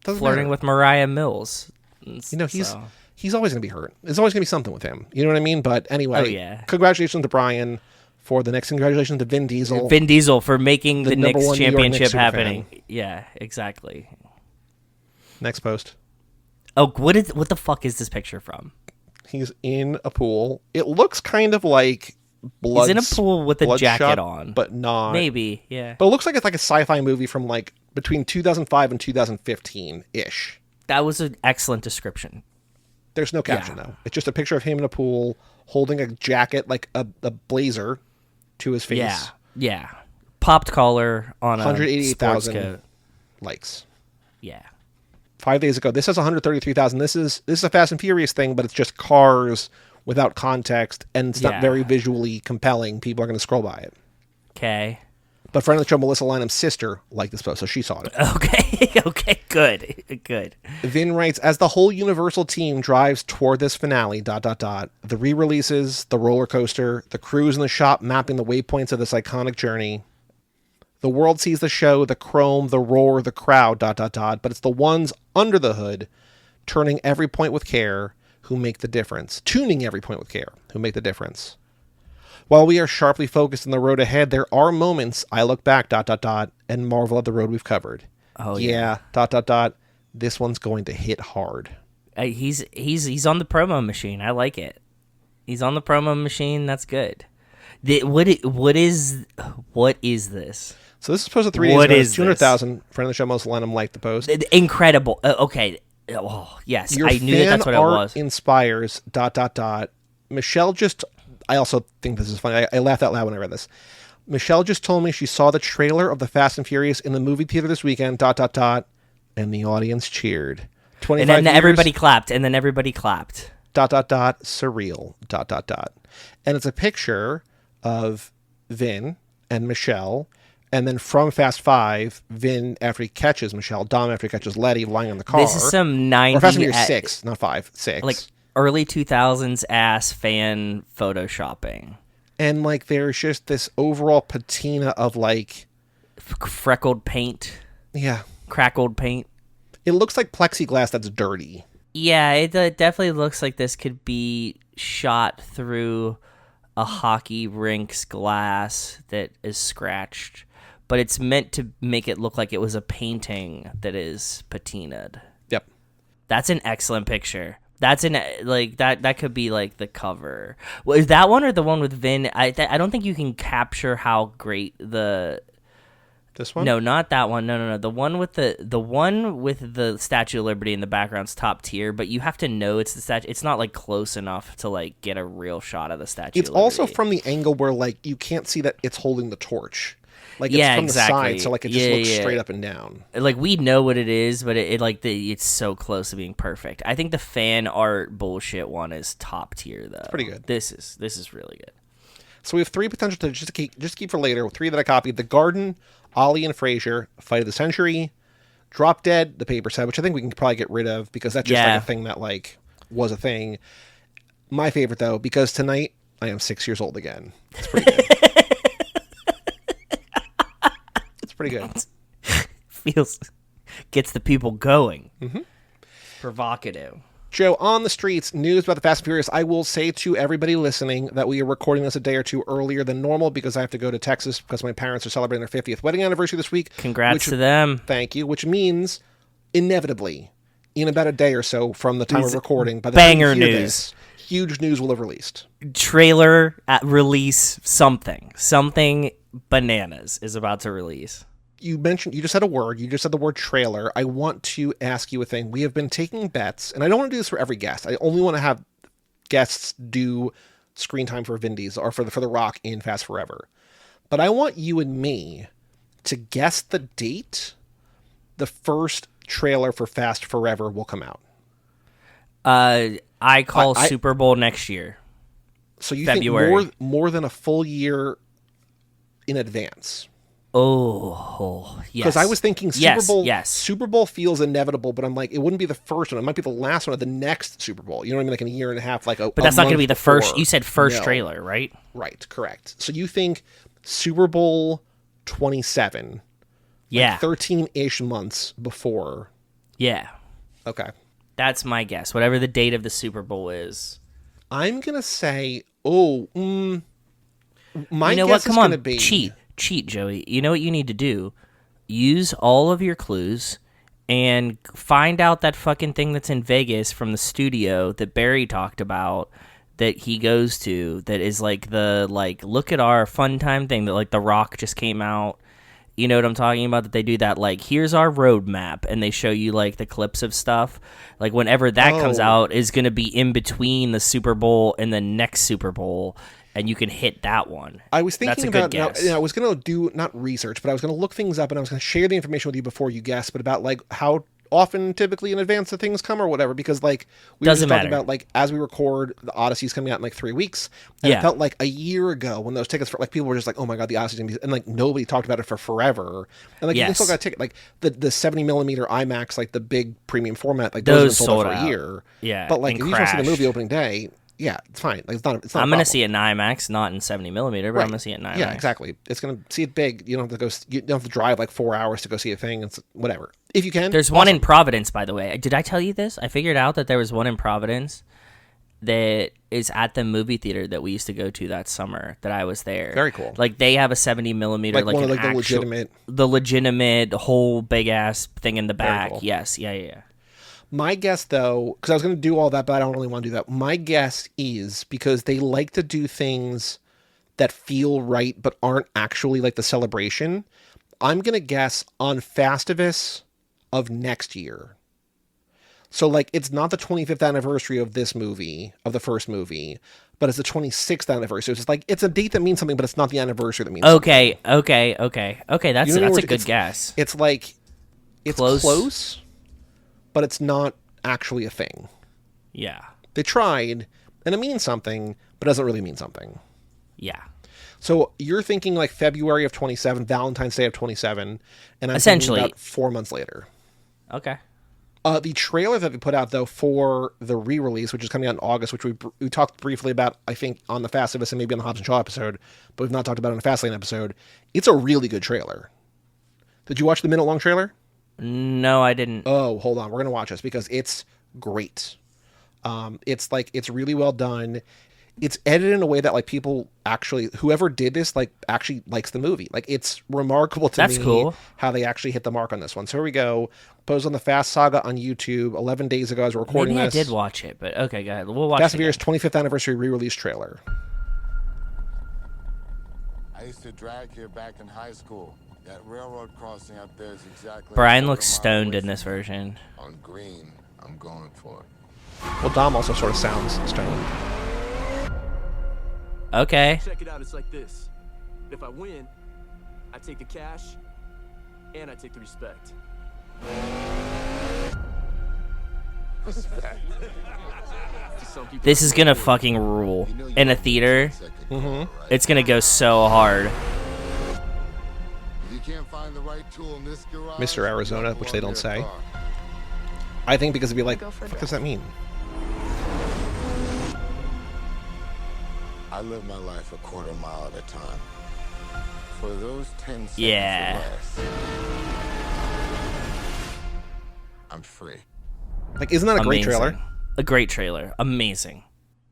Doesn't flirting matter. with Mariah Mills. He's always going to be hurt. There's always going to be something with him. You know what I mean? But anyway, Oh, yeah. Congratulations to Brian for the Knicks. Congratulations to Vin Diesel. Vin Diesel for making the number Knicks one New York Knicks championship superfan. happening. Yeah, exactly. Next post. Oh, what the fuck is this picture from? He's in a pool. It looks kind of like blood. He's in a pool with a jacket Bloodshot, on. but not. Maybe, yeah. But it looks like it's like a sci-fi movie from like between 2005 and 2015 ish. That was an excellent description. There's no caption though. It's just a picture of him in a pool holding a jacket like a blazer to his face. Yeah, yeah. Popped collar on a sports 188,000 coat. likes. Yeah. 5 days ago. This has 133,000. This is a Fast and Furious thing, but it's just cars without context, and it's Yeah. not very visually compelling. People are going to scroll by it. Okay. But friend of the show, Melissa Lynham's sister, liked this post, so she saw it. Okay. Okay. Good. Vin writes, as the whole Universal team drives toward this finale, ... the re-releases, the roller coaster, the crews in the shop mapping the waypoints of this iconic journey. The world sees the show, the chrome, the roar, the crowd, ... but it's the ones under the hood, turning every point with care, who make the difference. Tuning every point with care, who make the difference. While we are sharply focused on the road ahead, there are moments I look back, ... and marvel at the road we've covered. Oh, yeah. ... This one's going to hit hard. He's on the promo machine. I like it. He's on the promo machine. That's good. What is this? So this is posted 3 days What ago. is this? 200,000. Friend of the show, Melissa Lynham, liked the post. Incredible. Okay. Oh, yes. Your I knew that that's what it fan art was. inspires ... Michelle just... I also think this is funny. I laughed out loud when I read this. Michelle just told me she saw the trailer of the Fast and Furious in the movie theater this weekend... and the audience cheered. 25 And then years, everybody clapped. Surreal ... And it's a picture of Vin and Michelle, and then from Fast 5, Vin after he catches Michelle, Dom after he catches Letty lying in the car. This is some 90s... Or Fast and Furious 6, not 5, 6. Like early 2000s ass fan photoshopping. And like there's just this overall patina of like... Freckled paint. Yeah. Crackled paint. It looks like plexiglass that's dirty. Yeah, it definitely looks like this could be shot through a hockey rink's glass that is scratched, but it's meant to make it look like it was a painting that is patinaed. Yep. That's an excellent picture. That's that could be like the cover. Well, is that one or the one with Vin? I don't think you can capture how great the... This one? No, not that one. No. The one with the Statue of Liberty in the background's top tier, but you have to know it's the statue. It's not like close enough to like get a real shot of the Statue. It's of Liberty. also from the angle where like you can't see that it's holding the torch. Like it's Yeah, from exactly. the side, so like it just looks straight up and down. Like we know what it is, but it's so close to being perfect. I think the fan art bullshit one is top tier though. Pretty good. This is really good. So we have 3 potential to just keep for later. 3 that I copied: The Garden, Ollie and Frasier, Fight of the Century, Drop Dead, the paper set, which I think we can probably get rid of because that's just Yeah. like a thing that like was a thing. My favorite though, because tonight I am 6 years old again. It's pretty good. It's pretty good. Gets the people going. Provocative. Joe, on the streets, news about the Fast and Furious. I will say to everybody listening that we are recording this a day or two earlier than normal because I have to go to Texas because my parents are celebrating their 50th wedding anniversary this week. Congrats to them. Thank you. Which means, inevitably, in about a day or so from the time of recording, by the banger time you hear news. this, huge news will have released. Trailer at release something bananas is about to release. You just said a word. You just said the word trailer. I want to ask you a thing. We have been taking bets, and I don't want to do this for every guest. I only want to have guests do screen time for Vin Diesel or for the Rock in Fast Forever. But I want you and me to guess the date the first trailer for Fast Forever will come out. I call Super Bowl next year. So you February. think more than a full year in advance? Oh, yes. Because I was thinking Yes, Super Bowl. yes. Super Bowl feels inevitable, but I'm like, it wouldn't be the first one. It might be the last one of the next Super Bowl. You know what I mean? Like in a year and a half, like a. But that's not going to be the first. before. You said first No. trailer, right? Right, correct. So you think Super Bowl 27, Yeah, 13-ish months before. yeah. Okay. That's my guess. Whatever the date of the Super Bowl is. I'm going to say, my You know guess what? Come is on, going to be. cheat, Joey. You know what you need to do? Use all of your clues and find out that fucking thing that's in Vegas from the studio that Barry talked about that he goes to. That is like the look at our fun time thing that like The Rock just came out. You know what I'm talking about? That they do that like here's our roadmap and they show you like the clips of stuff. Like whenever that comes out is going to be in between the Super Bowl and the next Super Bowl. And you can hit that one. I was thinking That's a about good guess. now, I was going to do not research, but I was going to look things up and I was going to share the information with you before you guess, but about like how often typically in advance the things come or whatever, because like we were Doesn't just talking matter. about like as we record, the Odyssey's coming out in like 3 weeks, and Yeah. it felt like a year ago when those tickets for like people were just like, oh my god, the Odyssey's gonna be, and like nobody talked about it for forever, and like you can Yes. still got a ticket like the 70 millimeter IMAX, like the big premium format, like Those those have been sold sold out for out. a year, Yeah, but like and if you just want to see the crashed. movie opening day. Yeah, it's fine. Like it's not. I'm a going problem. to see it in IMAX, not in 70 millimeter, but I'm going to see it in IMAX. Yeah, exactly. It's going to see it big. You don't have to go. You don't have to drive like 4 hours to go see a thing. It's whatever. If you can. There's one in Providence, by the way. Did I tell you this? I figured out that there was one in Providence that is at the movie theater that we used to go to that summer that I was there. Very cool. Like they have a 70 millimeter, Like like one of, an like, the actual, legitimate- the legitimate whole big ass thing in the back. cool. Yes, yeah. My guess, though, because I was going to do all that, but I don't really want to do that. My guess is because they like to do things that feel right but aren't actually like the celebration. I'm going to guess on Festivus of next year. So, like, it's not the 25th anniversary of this movie, of the first movie, but it's the 26th anniversary. So it's just like, it's a date that means something, but it's not the anniversary that means something. Okay. That's You know, that's a it's- good guess. It's like, it's Close. close, but it's not actually a thing. Yeah. They tried, and it means something, but doesn't really mean something. Yeah. So you're thinking like February of 27, Valentine's Day of 27, and I'm Essentially. thinking about 4 months later. Okay. The trailer that they put out, though, for the re-release, which is coming out in August, which we talked briefly about, I think, on the Festivus and maybe on the Hobbs and Shaw episode, but we've not talked about it on the Fastlane episode. It's a really good trailer. Did you watch the minute-long trailer? No, I didn't. Oh, hold on. We're going to watch this because it's great. It's really well done. It's edited in a way that like people actually, whoever did this, like actually likes the movie. Like it's remarkable to That's me cool. how they actually hit the mark on this one. So here we go. Posed on the Fast Saga on YouTube 11 days ago as we're recording Maybe this. I did watch it, but okay, go ahead. We'll watch Fast it. and Furious 25th anniversary re-release trailer. I used to drag here back in high school. That railroad crossing up there is exactly. Brian a looks quarter mile stoned away in from this me. version. On green, I'm going for it. Well, Dom also sort of sounds stoned. Okay. Check it out, it's like this. If I win, I take the cash, and I take the respect. To some people, This is gonna fucking rule. In a theater, Mm-hmm. it's gonna go so hard. You can't find the right tool in this garage, Mr. Arizona, you which they don't belong in say. a car. I think because it'd be like, Go for a what does that mean? I live my life a quarter mile at a time. For those 10 seconds Yeah. or less, I'm free. Like, isn't that a great Amazing. trailer? A great trailer. Amazing.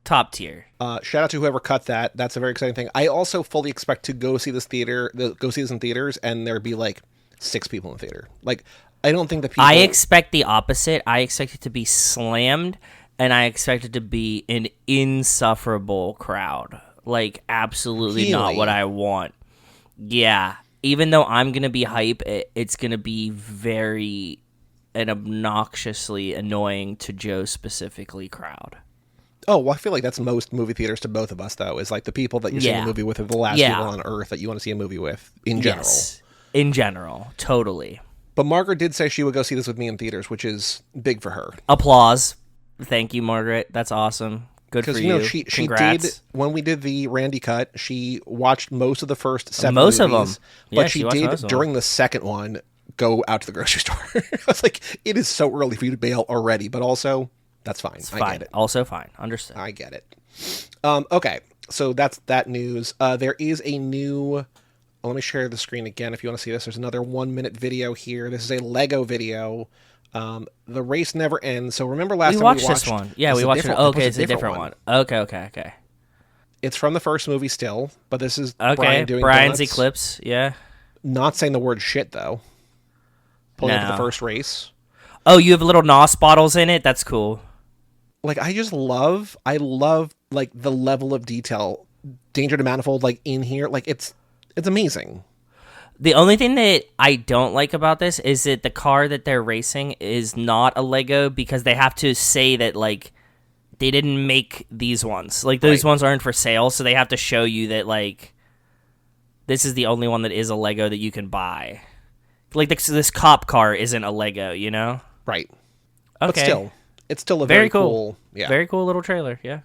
Top tier. Shout out to whoever cut that. That's a very exciting thing. I also fully expect to go see this in theaters, and there'd be like 6 people in the theater. Like, I don't think the people. I expect the opposite. I expect it to be slammed, and I expect it to be an insufferable crowd. Like, absolutely not Really? what I want. Yeah. Even though I'm going to be hype, it's going to be very an obnoxiously annoying to Joe specifically crowd. Oh, well, I feel like that's most movie theaters to both of us, though. Is like the people that you're seeing Yeah. a movie with are the last Yeah. people on earth that you want to see a movie with in general. Yes. In general. Totally. But Margaret did say she would go see this with me in theaters, which is big for her. Applause. Thank you, Margaret. That's awesome. Good for Because, you. she Congrats. did, when we did the Randy cut, she watched most of the first 7 Most of movies, them. But Yeah, she she watched did, most of them. during the second one, go out to the grocery store. I was like, it is so early for you to bail already, but also, that's fine. It's I fine. get it. Also fine. Understood. I get it. Okay, so that's that news. There is a new... Let me share the screen again if you want to see this. There's another 1-minute video here. This is a Lego video. The race never ends. So remember last We time watched we watched this one. Yeah, This we is a watched it. different- Okay, it's it's a different one. Okay. It's from the first movie still, but this is Okay, Brian doing Brian's donuts. Eclipse. Yeah. Not saying the word shit though. Pulling up No. the first race. Oh, you have little NOS bottles in it? That's cool. Like I love like the level of detail Danger to Manifold like in here. Like it's amazing. The only thing that I don't like about this is that the car that they're racing is not a Lego because they have to say that, like, they didn't make these ones. Like, those Right. ones aren't for sale, so they have to show you that, like, this is the only one that is a Lego that you can buy. Like, this cop car isn't a Lego, you know? Right. Okay. But still, it's still a Very very cool. Yeah. Very cool little trailer, yeah.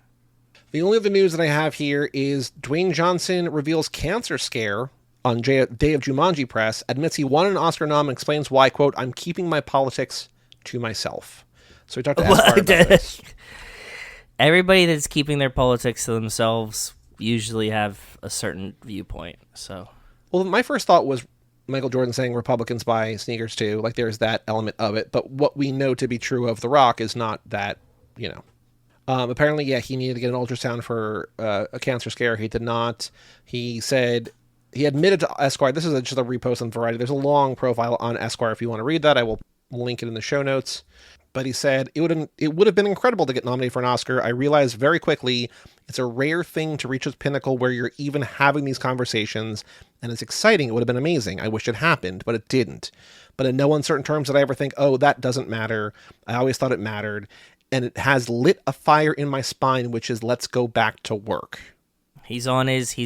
The only other news that I have here is Dwayne Johnson reveals cancer scare on Day of Jumanji press, admits he won an Oscar nom, and explains why, quote, I'm keeping my politics to myself. So we talked to Esquire about this. Everybody that's keeping their politics to themselves usually have a certain viewpoint, so... Well, my first thought was Michael Jordan saying Republicans buy sneakers too. Like there's that element of it. But what we know to be true of The Rock is not that, you know. Apparently, yeah, he needed to get an ultrasound for a cancer scare. He did not. He said he admitted to Esquire. This is just a repost on Variety. There's a long profile on Esquire if you want to read that. I will link it in the show notes. But he said, it would have been incredible to get nominated for an Oscar. I realized very quickly it's a rare thing to reach its pinnacle where you're even having these conversations, and it's exciting. It would have been amazing. I wish it happened, but it didn't. But in no uncertain terms did I ever think, oh, that doesn't matter. I always thought it mattered. And it has lit a fire in my spine, which is let's go back to work. He's on his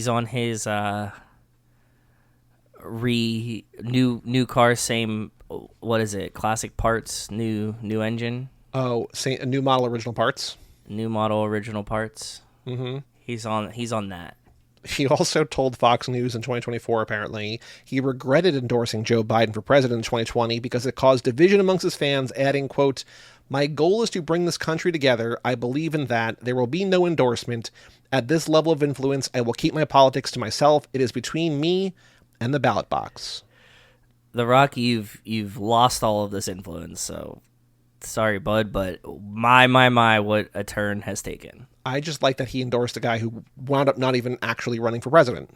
new car, same, what is it, classic parts, new engine, Oh, say a new model original parts. new model original parts. Mm-hmm. He's on that. He also told Fox News in 2024, apparently, he regretted endorsing Joe Biden for president in 2020 because it caused division amongst his fans, adding, quote, my goal is to bring this country together. I believe in that. There will be no endorsement. At this level of influence, I will keep my politics to myself. It is between me and the ballot box. The Rock, you've lost all of this influence, so sorry, bud, but my, what a turn has taken. I just like that he endorsed a guy who wound up not even actually running for president.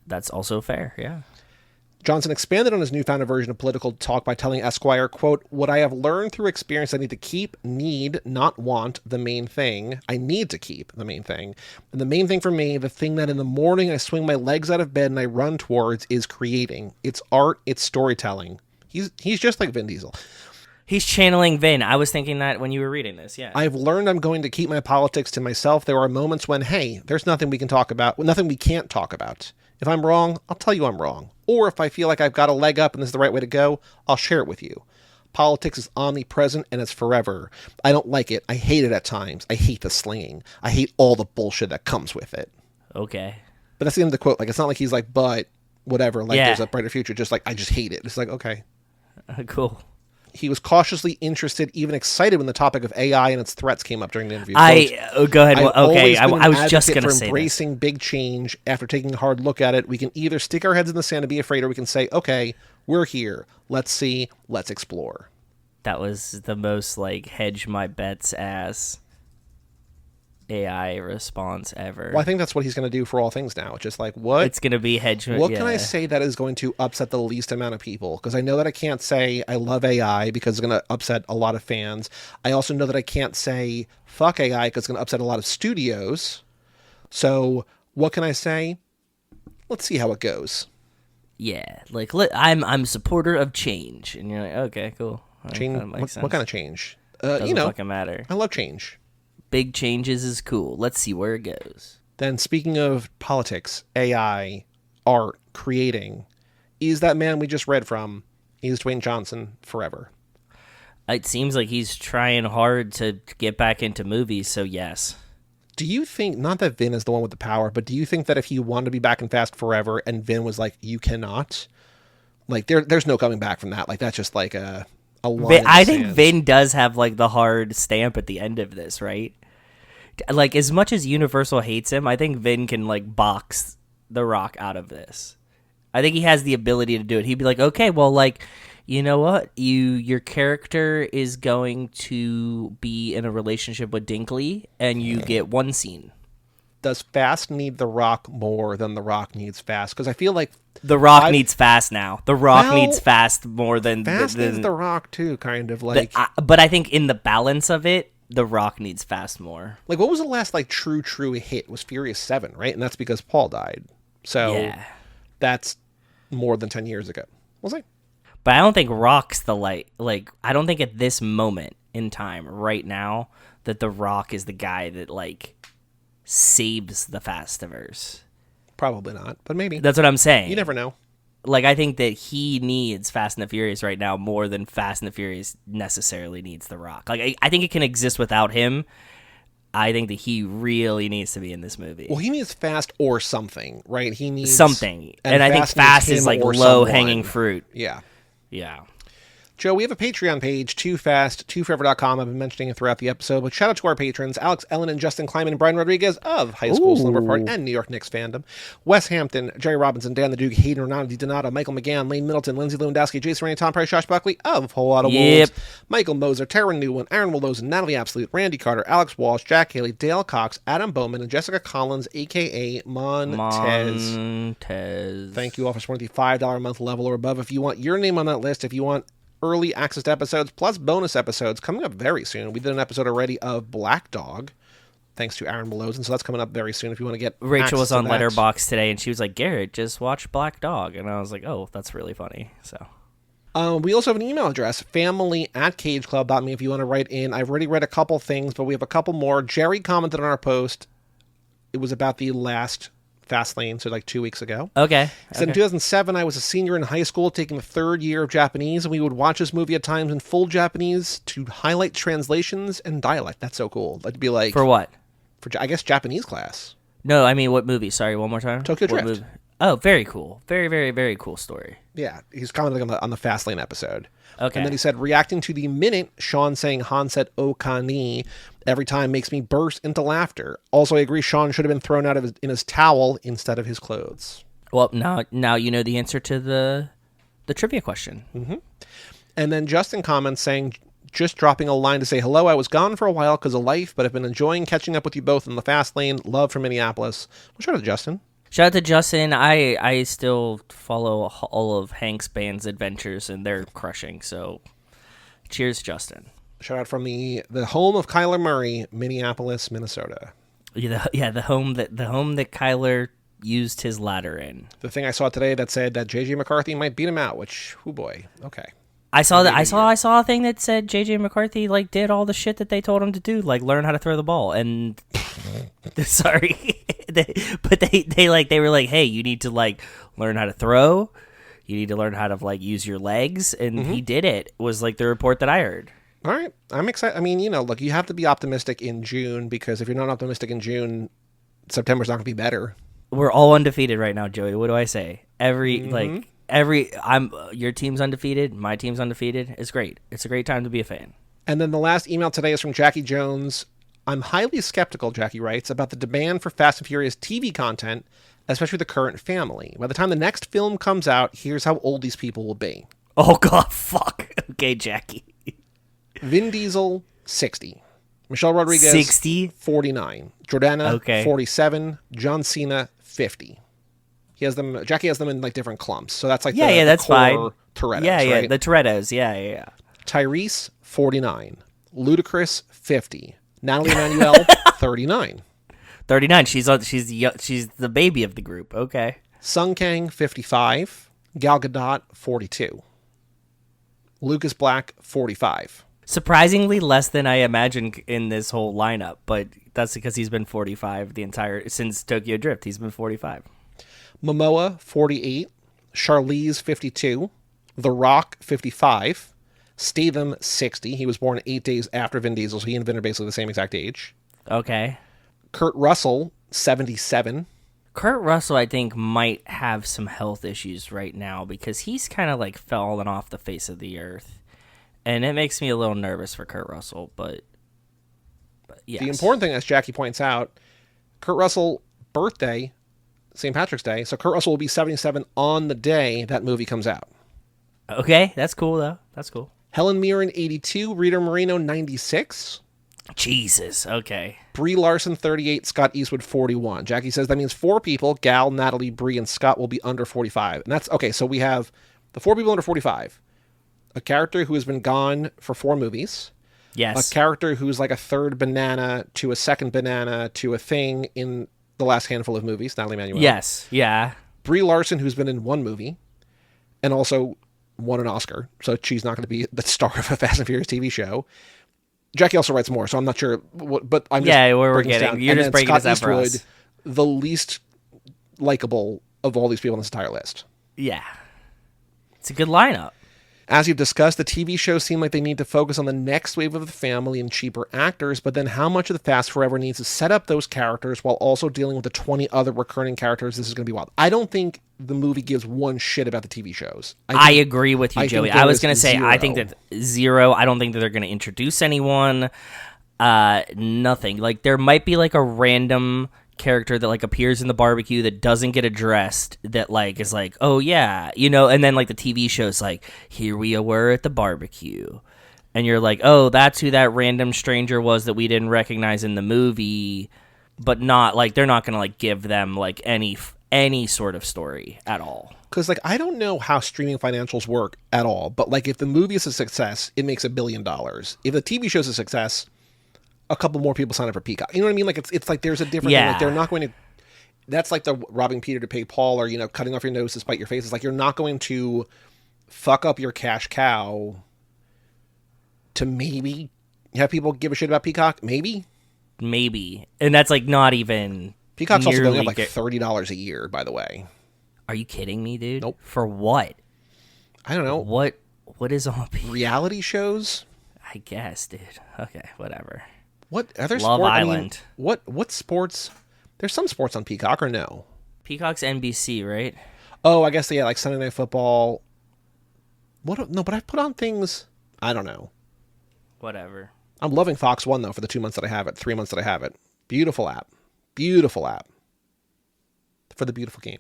That's also fair, yeah. Johnson expanded on his newfound aversion of political talk by telling Esquire, quote, what I have learned through experience I need to keep, not want, the main thing. I need to keep the main thing. And the main thing for me, the thing that in the morning I swing my legs out of bed and I run towards is creating. It's art, it's storytelling. He's just like Vin Diesel. He's channeling Vin. I was thinking that when you were reading this, yeah. I've learned I'm going to keep my politics to myself. There are moments when, hey, there's nothing we can talk about, nothing we can't talk about. If I'm wrong, I'll tell you I'm wrong. Or if I feel like I've got a leg up and this is the right way to go, I'll share it with you. Politics is omnipresent and it's forever. I don't like it. I hate it at times. I hate the slinging. I hate all the bullshit that comes with it. Okay. But that's the end of the quote. Like, it's not like he's like, but whatever, like Yeah. there's a brighter future, just like I just hate it. It's like, okay. Cool. He was cautiously interested, even excited when the topic of AI and its threats came up during the interview. Quote, Go ahead. I've Okay, always been an I was just advocate going to for say this. embracing big change. After taking a hard look at it, we can either stick our heads in the sand and be afraid, or we can say, okay, we're here. Let's see. Let's explore. That was the most like hedge my bets ass AI response ever. Well, I think that's what he's going to do for all things now. It's just like, what? It's going to be hedge. What yeah. can I say that is going to upset the least amount of people? Because I know that I can't say I love AI because it's going to upset a lot of fans. I also know that I can't say fuck AI because it's going to upset a lot of studios. So what can I say? Let's see how it goes. Yeah, like I'm a supporter of change, and you're like, okay, cool. Change. That makes What sense. kind of change? Doesn't You know, fucking matter. I love change. Big changes is cool. Let's see where it goes. Then speaking of politics, AI, art, creating, is that man we just read from, is Dwayne Johnson forever? It seems like he's trying hard to get back into movies. So yes. Do you think, not that Vin is the one with the power, but do you think that if he wanted to be back in Fast Forever and Vin was like, you cannot, like there's no coming back from that. Like that's just like a line in the I think sand. Vin does have like the hard stamp at the end of this, right? Like as much as Universal hates him, I think Vin can like box The Rock out of this. I think he has the ability to do it. He'd be like, okay, well, like, you know what? Your character is going to be in a relationship with Dinkley, and you get one scene. Does Fast need The Rock more than The Rock needs Fast? Because I feel like The Rock needs Fast now. The Rock Well, needs Fast more than Fast needs The Rock too, kind of like. but I think in the balance of it, The Rock needs Fast more. Like, what was the last like true hit? It was Furious 7, right? And that's because Paul died. So Yeah. that's more than 10 years ago. Was I? But I don't think Rock's the like I don't think at this moment in time right now that The Rock is the guy that like saves the Fastiverse. Probably not, but maybe. That's what I'm saying. You never know. Like I think that he needs Fast and the Furious right now more than Fast and the Furious necessarily needs The Rock. Like I think it can exist without him. I think that he really needs to be in this movie. Well, he needs Fast or something, right? He needs Something. And I think needs Fast is him like or low hanging someone. fruit. Yeah. Yeah. Joe, we have a Patreon page, toofast2forever.com. I've been mentioning it throughout the episode, but shout out to our patrons, Alex Ellen and Justin Kleiman and Brian Rodriguez of High School Slumber Party and New York Knicks fandom, Wes Hampton, Jerry Robinson, Dan the Duke, Hayden Renato DiDonato, Michael McGann, Lane Middleton, Lindsay Lewandowski, Jason Rainey, Tom Price, Josh Buckley of Whole Lot of Wolves, Michael Moser, Tara Newman, Aaron Willows, Natalie Absolute, Randy Carter, Alex Walsh, Jack Haley, Dale Cox, Adam Bowman, and Jessica Collins, a.k.a. Montez. Montez. Thank you all for supporting the $5 a month level or above. If you want your name on that list, if you want early access to episodes plus bonus episodes coming up very soon. We did an episode already of Black Dog, thanks to Aaron Malozin, so that's coming up very soon if you want to get Rachel was on that. Letterboxd today, and she was like, Garrett, just watch Black Dog. And I was like, oh, that's really funny. So We also have an email address, family@cageclub.me if you want to write in. I've already read a couple things, but we have a couple more. Jerry commented on our post. It was about the last Fastlane, so like 2 weeks ago. okay. He said, in 2007, I was a senior in high school taking the third year of Japanese, and we would watch this movie at times in full Japanese to highlight translations and dialect. That's so cool. That'd be like, For what? for I guess, Japanese class. No, I mean, what movie? Sorry, one more time. Tokyo What Drift. movie? Oh, very cool. Very, very, very cool story. Yeah, he's commenting on the Fastlane episode. Okay. And then he said, reacting to the minute Sean saying Hanset Okani every time makes me burst into laughter. Also, I agree Sean should have been thrown out of in his towel instead of his clothes. Well, now you know the answer to the trivia question. And then Justin comments saying, just dropping a line to say hello. I was gone for a while because of life, but I've been enjoying catching up with you both in the fast lane. Love from Minneapolis. Well, shout out to Justin. Shout out to Justin. I still follow all of Hank's band's adventures, and they're crushing. So, cheers, Justin. Shout out from the home of Kyler Murray, Minneapolis, Minnesota. The home that Kyler used his ladder in. The thing I saw today that said that J.J. McCarthy might beat him out, which, oh boy, okay. I saw a thing that said JJ McCarthy like did all the shit that they told him to do, like learn how to throw the ball. And sorry, they were like, hey, you need to like learn how to throw. You need to learn how to like use your legs, and he did it. Was like the report that I heard. All right, I'm excited. I mean, look, you have to be optimistic in June because if you're not optimistic in June, September's not going to be better. We're all undefeated right now, Joey. What do I say? Your team's undefeated. My team's undefeated. It's great. It's a great time to be a fan. And then the last email today is from Jackie Jones. I'm highly skeptical, Jackie writes, about the demand for Fast and Furious TV content, especially the current family. By the time the next film comes out, here's how old these people will be. Oh, God, fuck. Okay, Jackie. Vin Diesel, 60. Michelle Rodriguez, 60? 49. Jordana, Okay. 47. John Cena, 50. Jackie has them in like different clumps. So that's like that's core fine. Torettos, Yeah, right? the Torettos. Yeah. Tyrese, 49. Ludacris, 50. Natalie Emanuel, 39. 39. She's the baby of the group. Okay. Sung Kang, 55. Gal Gadot, 42. Lucas Black, 45. Surprisingly less than I imagined in this whole lineup, but that's because he's been 45 since Tokyo Drift. He's been 45. Momoa, 48. Charlize, 52. The Rock, 55. Statham, 60. He was born 8 days after Vin Diesel, so he and Vin are basically the same exact age. Okay. Kurt Russell, 77. Kurt Russell, I think, might have some health issues right now because he's kind of like fallen off the face of the earth. And it makes me a little nervous for Kurt Russell, but yes. The important thing, as Jackie points out, Kurt Russell, birthday, St. Patrick's Day, so Kurt Russell will be 77 on the day that movie comes out. Okay, that's cool, though. That's cool. Helen Mirren, 82. Rita Moreno, 96. Jesus, okay. Brie Larson, 38. Scott Eastwood, 41. Jackie says that means 4 people, Gal, Natalie, Brie, and Scott, will be under 45. And that's, okay, so we have the 4 people under 45. A character who has been gone for 4 movies. Yes. A character who's like a third banana to a second banana to a thing in the last handful of movies, Natalie Emanuel. Yes, yeah. Brie Larson, who's been in 1 movie and also won an Oscar, so she's not going to be the star of a Fast and Furious TV show. Jackie also writes more, so I'm not sure what, but I'm just where we're breaking this getting. down. You're And just then breaking Scott this down for us. Eastwood, the least likable of all these people on this entire list. Yeah. It's a good lineup. As you've discussed, the TV shows seem like they need to focus on the next wave of the family and cheaper actors, but then how much of the Fast Forever needs to set up those characters while also dealing with the 20 other recurring characters? This is going to be wild. I don't think the movie gives one shit about the TV shows. I agree with you, Joey. I was going to say, 0. I think that 0. I don't think that they're going to introduce anyone. Nothing. Like, there might be like a random character that like appears in the barbecue that doesn't get addressed that like is like, oh yeah, and then like the TV show's like, here we were at the barbecue, and you're like, oh, that's who that random stranger was that we didn't recognize in the movie, but not like they're not gonna like give them like any sort of story at all. Because, like, I don't know how streaming financials work at all, but, like, if the movie is a success, it makes $1 billion. If the TV show's a success, a couple more people sign up for Peacock. You know what I mean? Like, it's like there's a different thing. Like, they're not going to... That's like the robbing Peter to pay Paul, or, cutting off your nose to spite your face. It's like you're not going to fuck up your cash cow to maybe have people give a shit about Peacock. Maybe. And that's, like, not even... Peacock's also going up, like, $30 a year, by the way. Are you kidding me, dude? Nope. For what? I don't know. What is on Peacock? Reality shows? I guess, dude. Okay, whatever. What other Love sport? Island. I mean, what sports? There's some sports on Peacock, or no? Peacock's NBC, right? Oh, I guess, yeah, like Sunday Night Football. What? No, but I've put on things. I don't know. Whatever. I'm loving Fox One though for the 2 months that I have it, 3 months that I have it. Beautiful app for the beautiful game.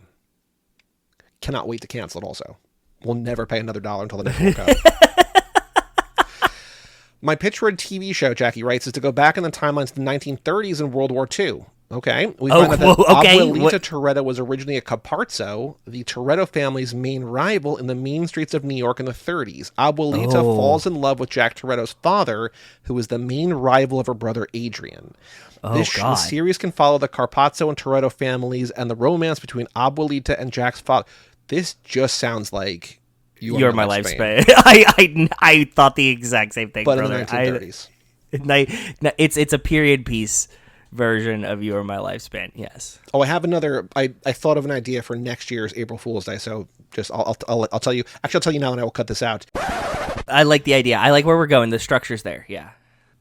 Cannot wait to cancel it. Also, we'll never pay another $1 until the next World Cup. My pitch for a TV show, Jackie writes, is to go back in the timelines to the 1930s and World War II. Okay. We find out that Abuelita Toretto was originally a Caparzo, the Toretto family's main rival in the mean streets of New York in the 30s. Abuelita falls in love with Jack Toretto's father, who is the main rival of her brother Adrian. The series can follow the Carpazzo and Toretto families and the romance between Abuelita and Jack's father. This just sounds like You're My Lifespan. I thought the exact same thing, but brother. in the 1930s. It's a period piece version of You're My Lifespan. Yes. Oh, I have another. I thought of an idea for next year's April Fool's Day. So just I'll tell you. Actually, I'll tell you now, and I will cut this out. I like the idea. I like where we're going. The structure's there. Yeah.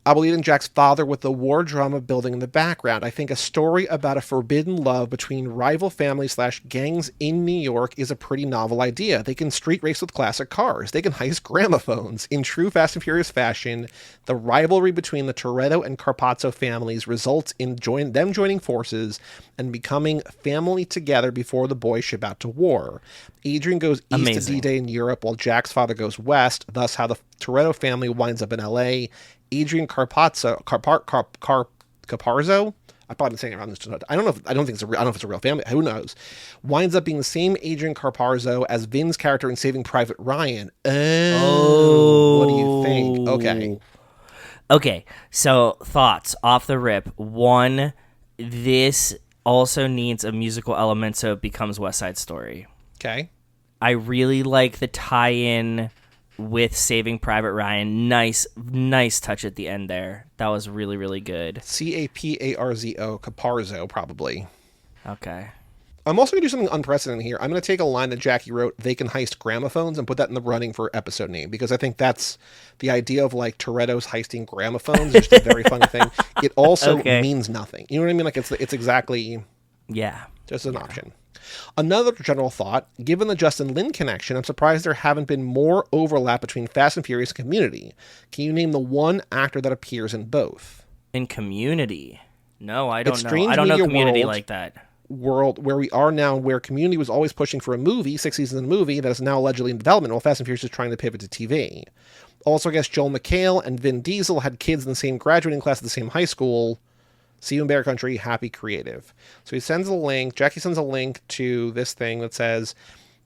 I'll be leading Jack's father with the war drama building in the background. I think a story about a forbidden love between rival families / gangs in New York is a pretty novel idea. They can street race with classic cars. They can heist gramophones. In true Fast and Furious fashion, the rivalry between the Toretto and Carpazzo families results in them joining forces and becoming family together before the boys ship out to war. Adrian goes east Amazing. to D-Day in Europe while Jack's father goes west, thus how the Toretto family winds up in LA. Adrian Caparzo. I'm probably saying it wrong. I don't think it's a real family. Who knows? Winds up being the same Adrian Carparzo as Vin's character in Saving Private Ryan. What do you think? Okay, so thoughts off the rip. One, this also needs a musical element, so it becomes West Side Story. Okay. I really like the tie-in with Saving Private Ryan. Nice touch at the end there. That was really, really good. Caparzo, Caparzo, probably. Okay. I'm also going to do something unprecedented here. I'm going to take a line that Jackie wrote, "They can heist gramophones," and put that in the running for episode name, because I think that's the idea of like Toretto's heisting gramophones is just a very funny thing. It also means nothing. You know what I mean? Like it's exactly just an option. Another general thought, given the Justin Lin connection, I'm surprised there haven't been more overlap between Fast and Furious and Community. Can you name the one actor that appears in both? In Community? No, I don't know. Strange I don't know Media Community World like that. World where we are now, where Community was always pushing for a movie, 6 seasons of a movie that is now allegedly in development, while Fast and Furious is trying to pivot to TV. Also, I guess Joel McHale and Vin Diesel had kids in the same graduating class at the same high school. See you in Bear Country, happy creative. So he sends a link. Jackie sends a link to this thing that says,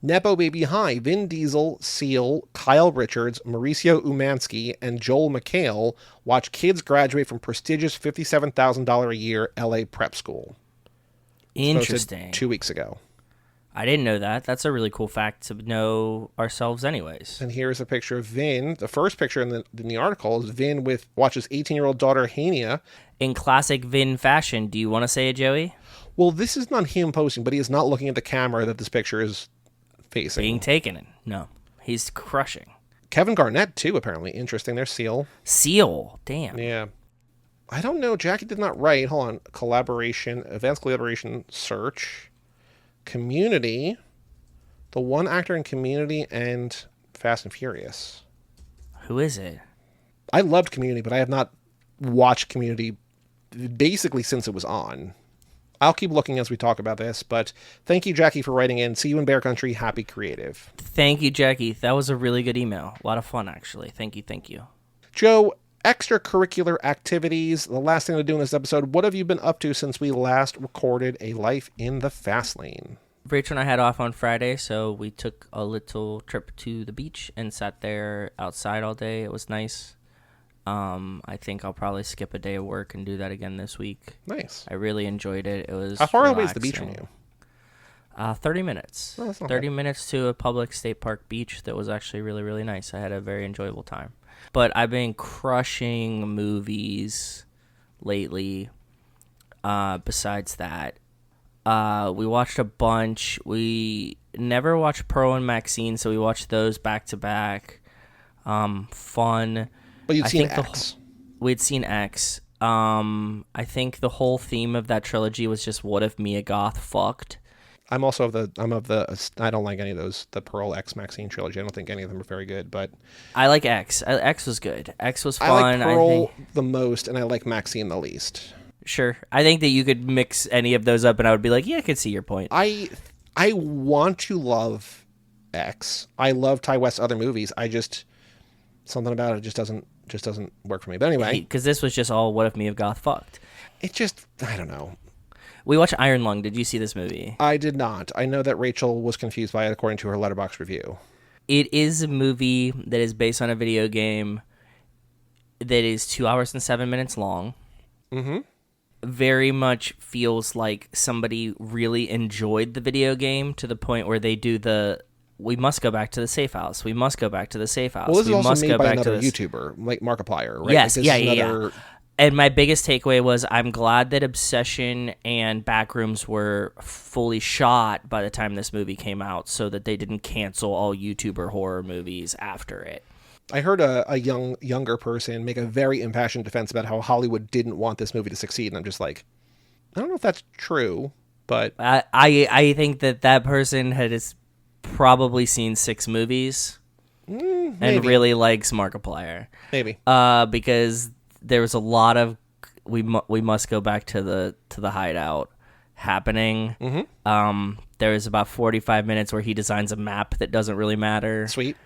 Nepo Baby Hi, Vin Diesel, Seal, Kyle Richards, Mauricio Umansky, and Joel McHale watch kids graduate from prestigious $57,000 a year LA prep school. Interesting. 2 weeks ago. I didn't know that. That's a really cool fact to know ourselves anyways. And here's a picture of Vin. The first picture in the article is Vin watches 18-year-old daughter Hania. In classic Vin fashion, do you want to say it, Joey? Well, this is not him posting, but he is not looking at the camera that this picture is facing. Being taken in. No. He's crushing. Kevin Garnett, too, apparently. Interesting. There's Seal. Seal. Damn. Yeah. I don't know. Jackie did not write. Hold on. Collaboration. Advanced collaboration search. Community. The one actor in Community and Fast and Furious. Who is it? I loved Community, but I have not watched Community basically since it was on. I'll keep looking as we talk about this, but thank you, Jackie, for writing in. See you in Bear Country. Happy creative. Thank you, Jackie. That was a really good email. A lot of fun, actually. Thank you. Joe, extracurricular activities. The last thing to do in this episode. What have you been up to since we last recorded A Life in the Fast Lane? Rachel and I had off on Friday, so we took a little trip to the beach and sat there outside all day. It was nice. I think I'll probably skip a day of work and do that again this week. Nice. I really enjoyed it. It was How far relaxing. away is the beach from you? 30 minutes. Oh, that's not 30 bad. minutes to a public state park beach that was actually really, really nice. I had a very enjoyable time. But I've been crushing movies lately. Besides that, we watched a bunch. We never watched Pearl and Maxine, so we watched those back to back. Fun. But you'd I seen think X. We'd seen X. I think the whole theme of that trilogy was just what if Mia Goth fucked. I don't like any of those, the Pearl X Maxine trilogy. I don't think any of them are very good, but I like X. X was good. X was fun. I like Pearl think, the most, and I like Maxine the least. sure. I think that you could mix any of those up, and I would be like, yeah, I could see your point. I want to love X. I love Ty West's other movies. I just, something about it just doesn't work for me. But anyway, Because this was just all what if Mia Goth fucked. it just, I don't know. We watched Iron Lung. Did you see this movie? I did not. I know that Rachel was confused by it according to her Letterboxd review. It is a movie that is based on a video game that is 2 hours and 7 minutes long. Mm-hmm. Very much feels like somebody really enjoyed the video game to the point where they do we must go back to the safe house. We must go back to the safe house. Well, this we is also must made go by back another to this. YouTuber, like Markiplier, right? Yes, Like, this yeah, is yeah. another... And my biggest takeaway was I'm glad that Obsession and Backrooms were fully shot by the time this movie came out so that they didn't cancel all YouTuber horror movies after it. I heard a younger person make a very impassioned defense about how Hollywood didn't want this movie to succeed, and I'm just like, I don't know if that's true, but I think that person has probably seen 6 movies and maybe. really likes Markiplier. Maybe. Because there was a lot of we must go back to the hideout happening. There was about 45 minutes where he designs a map that doesn't really matter. Sweet.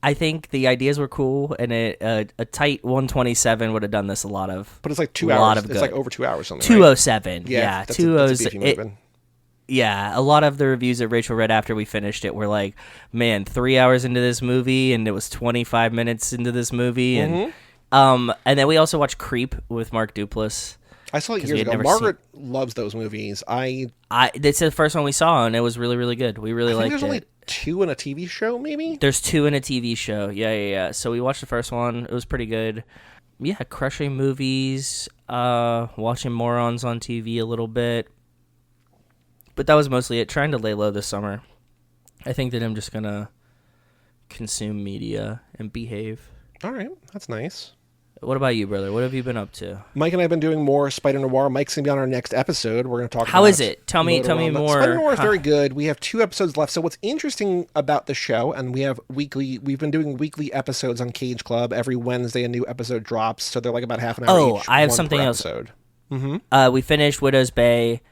I think the ideas were cool, and a tight 127 would have done this a lot of. But it's like 2 a hours. lot of It's good. like over 2 hours something. 207. Right? Yeah, that's 20. that's a beefy movie. Yeah, a lot of the reviews that Rachel read after we finished it were like, "Man, 3 hours into this movie, and it was 25 minutes into this movie," and then we also watched Creep with Mark Duplass. I saw it 'Cause years we had ago. never Margaret loves those movies. It's the first one we saw, and it was really, really good. We really I think liked there's it. only 2 in a TV show, maybe? There's 2 in a TV show. Yeah. So we watched the first one. It was pretty good. Yeah, crushing movies, watching morons on TV a little bit. But that was mostly it. Trying to lay low this summer. I think that I'm just going to consume media and behave. All right, that's nice. What about you, brother? What have you been up to? Mike and I have been doing more Spider Noir. Mike's going to be on our next episode. We're going to talk How about is it? Tell me more. Spider Noir is very good. We have 2 episodes left. So what's interesting about the show, and we've been doing weekly episodes on Cage Club. Every Wednesday a new episode drops. So they're like about half an hour each. I have one something per else. episode. We finished Widow's Bay.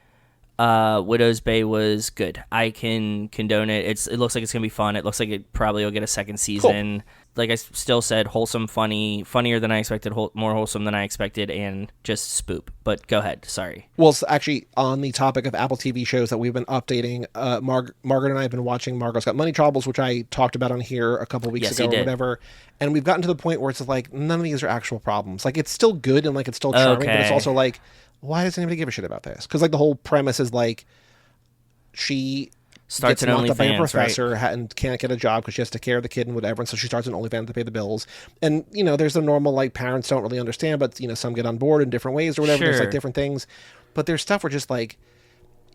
Widow's Bay was good. I can condone it. It looks like it's gonna be fun. It looks like it probably will get a second season. Cool. Like I still said, wholesome, funnier than I expected, more wholesome than I expected, and just spoop. But go ahead. Sorry. Well, it's actually on the topic of Apple TV shows that we've been updating. Margaret and I have been watching Margot's Got Money Troubles, which I talked about on here a couple weeks ago or whatever. And we've gotten to the point where it's like none of these are actual problems. Like it's still good and like it's still charming, but it's also like, why does anybody give a shit about this? Because like the whole premise is like she starts an knocked up by a OnlyFans, professor and can't get a job because she has to care of the kid and whatever, and so she starts an OnlyFans to pay the bills. And you know, there's the normal like parents don't really understand, but you know, some get on board in different ways or whatever. Sure. There's like different things, but there's stuff where just like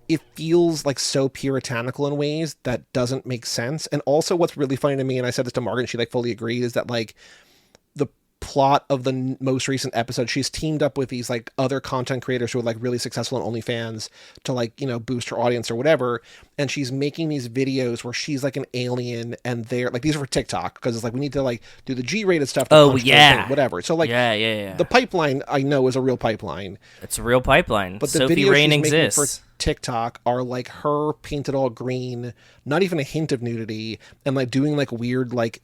it feels like so puritanical in ways that doesn't make sense. And also, what's really funny to me, and I said this to Margaret, and she like fully agreed, is that like the plot of the most recent episode, she's teamed up with these like other content creators who are like really successful on OnlyFans to like, you know, boost her audience or whatever. And she's making these videos where she's like an alien and they're like, these are for TikTok because it's like we need to like do the G-rated stuff. Whatever. So like, yeah. The pipeline I know is a real pipeline. It's a real pipeline. But the Sophie videos Rain she's exists. making for TikTok are like her painted all green, not even a hint of nudity, and like doing like weird like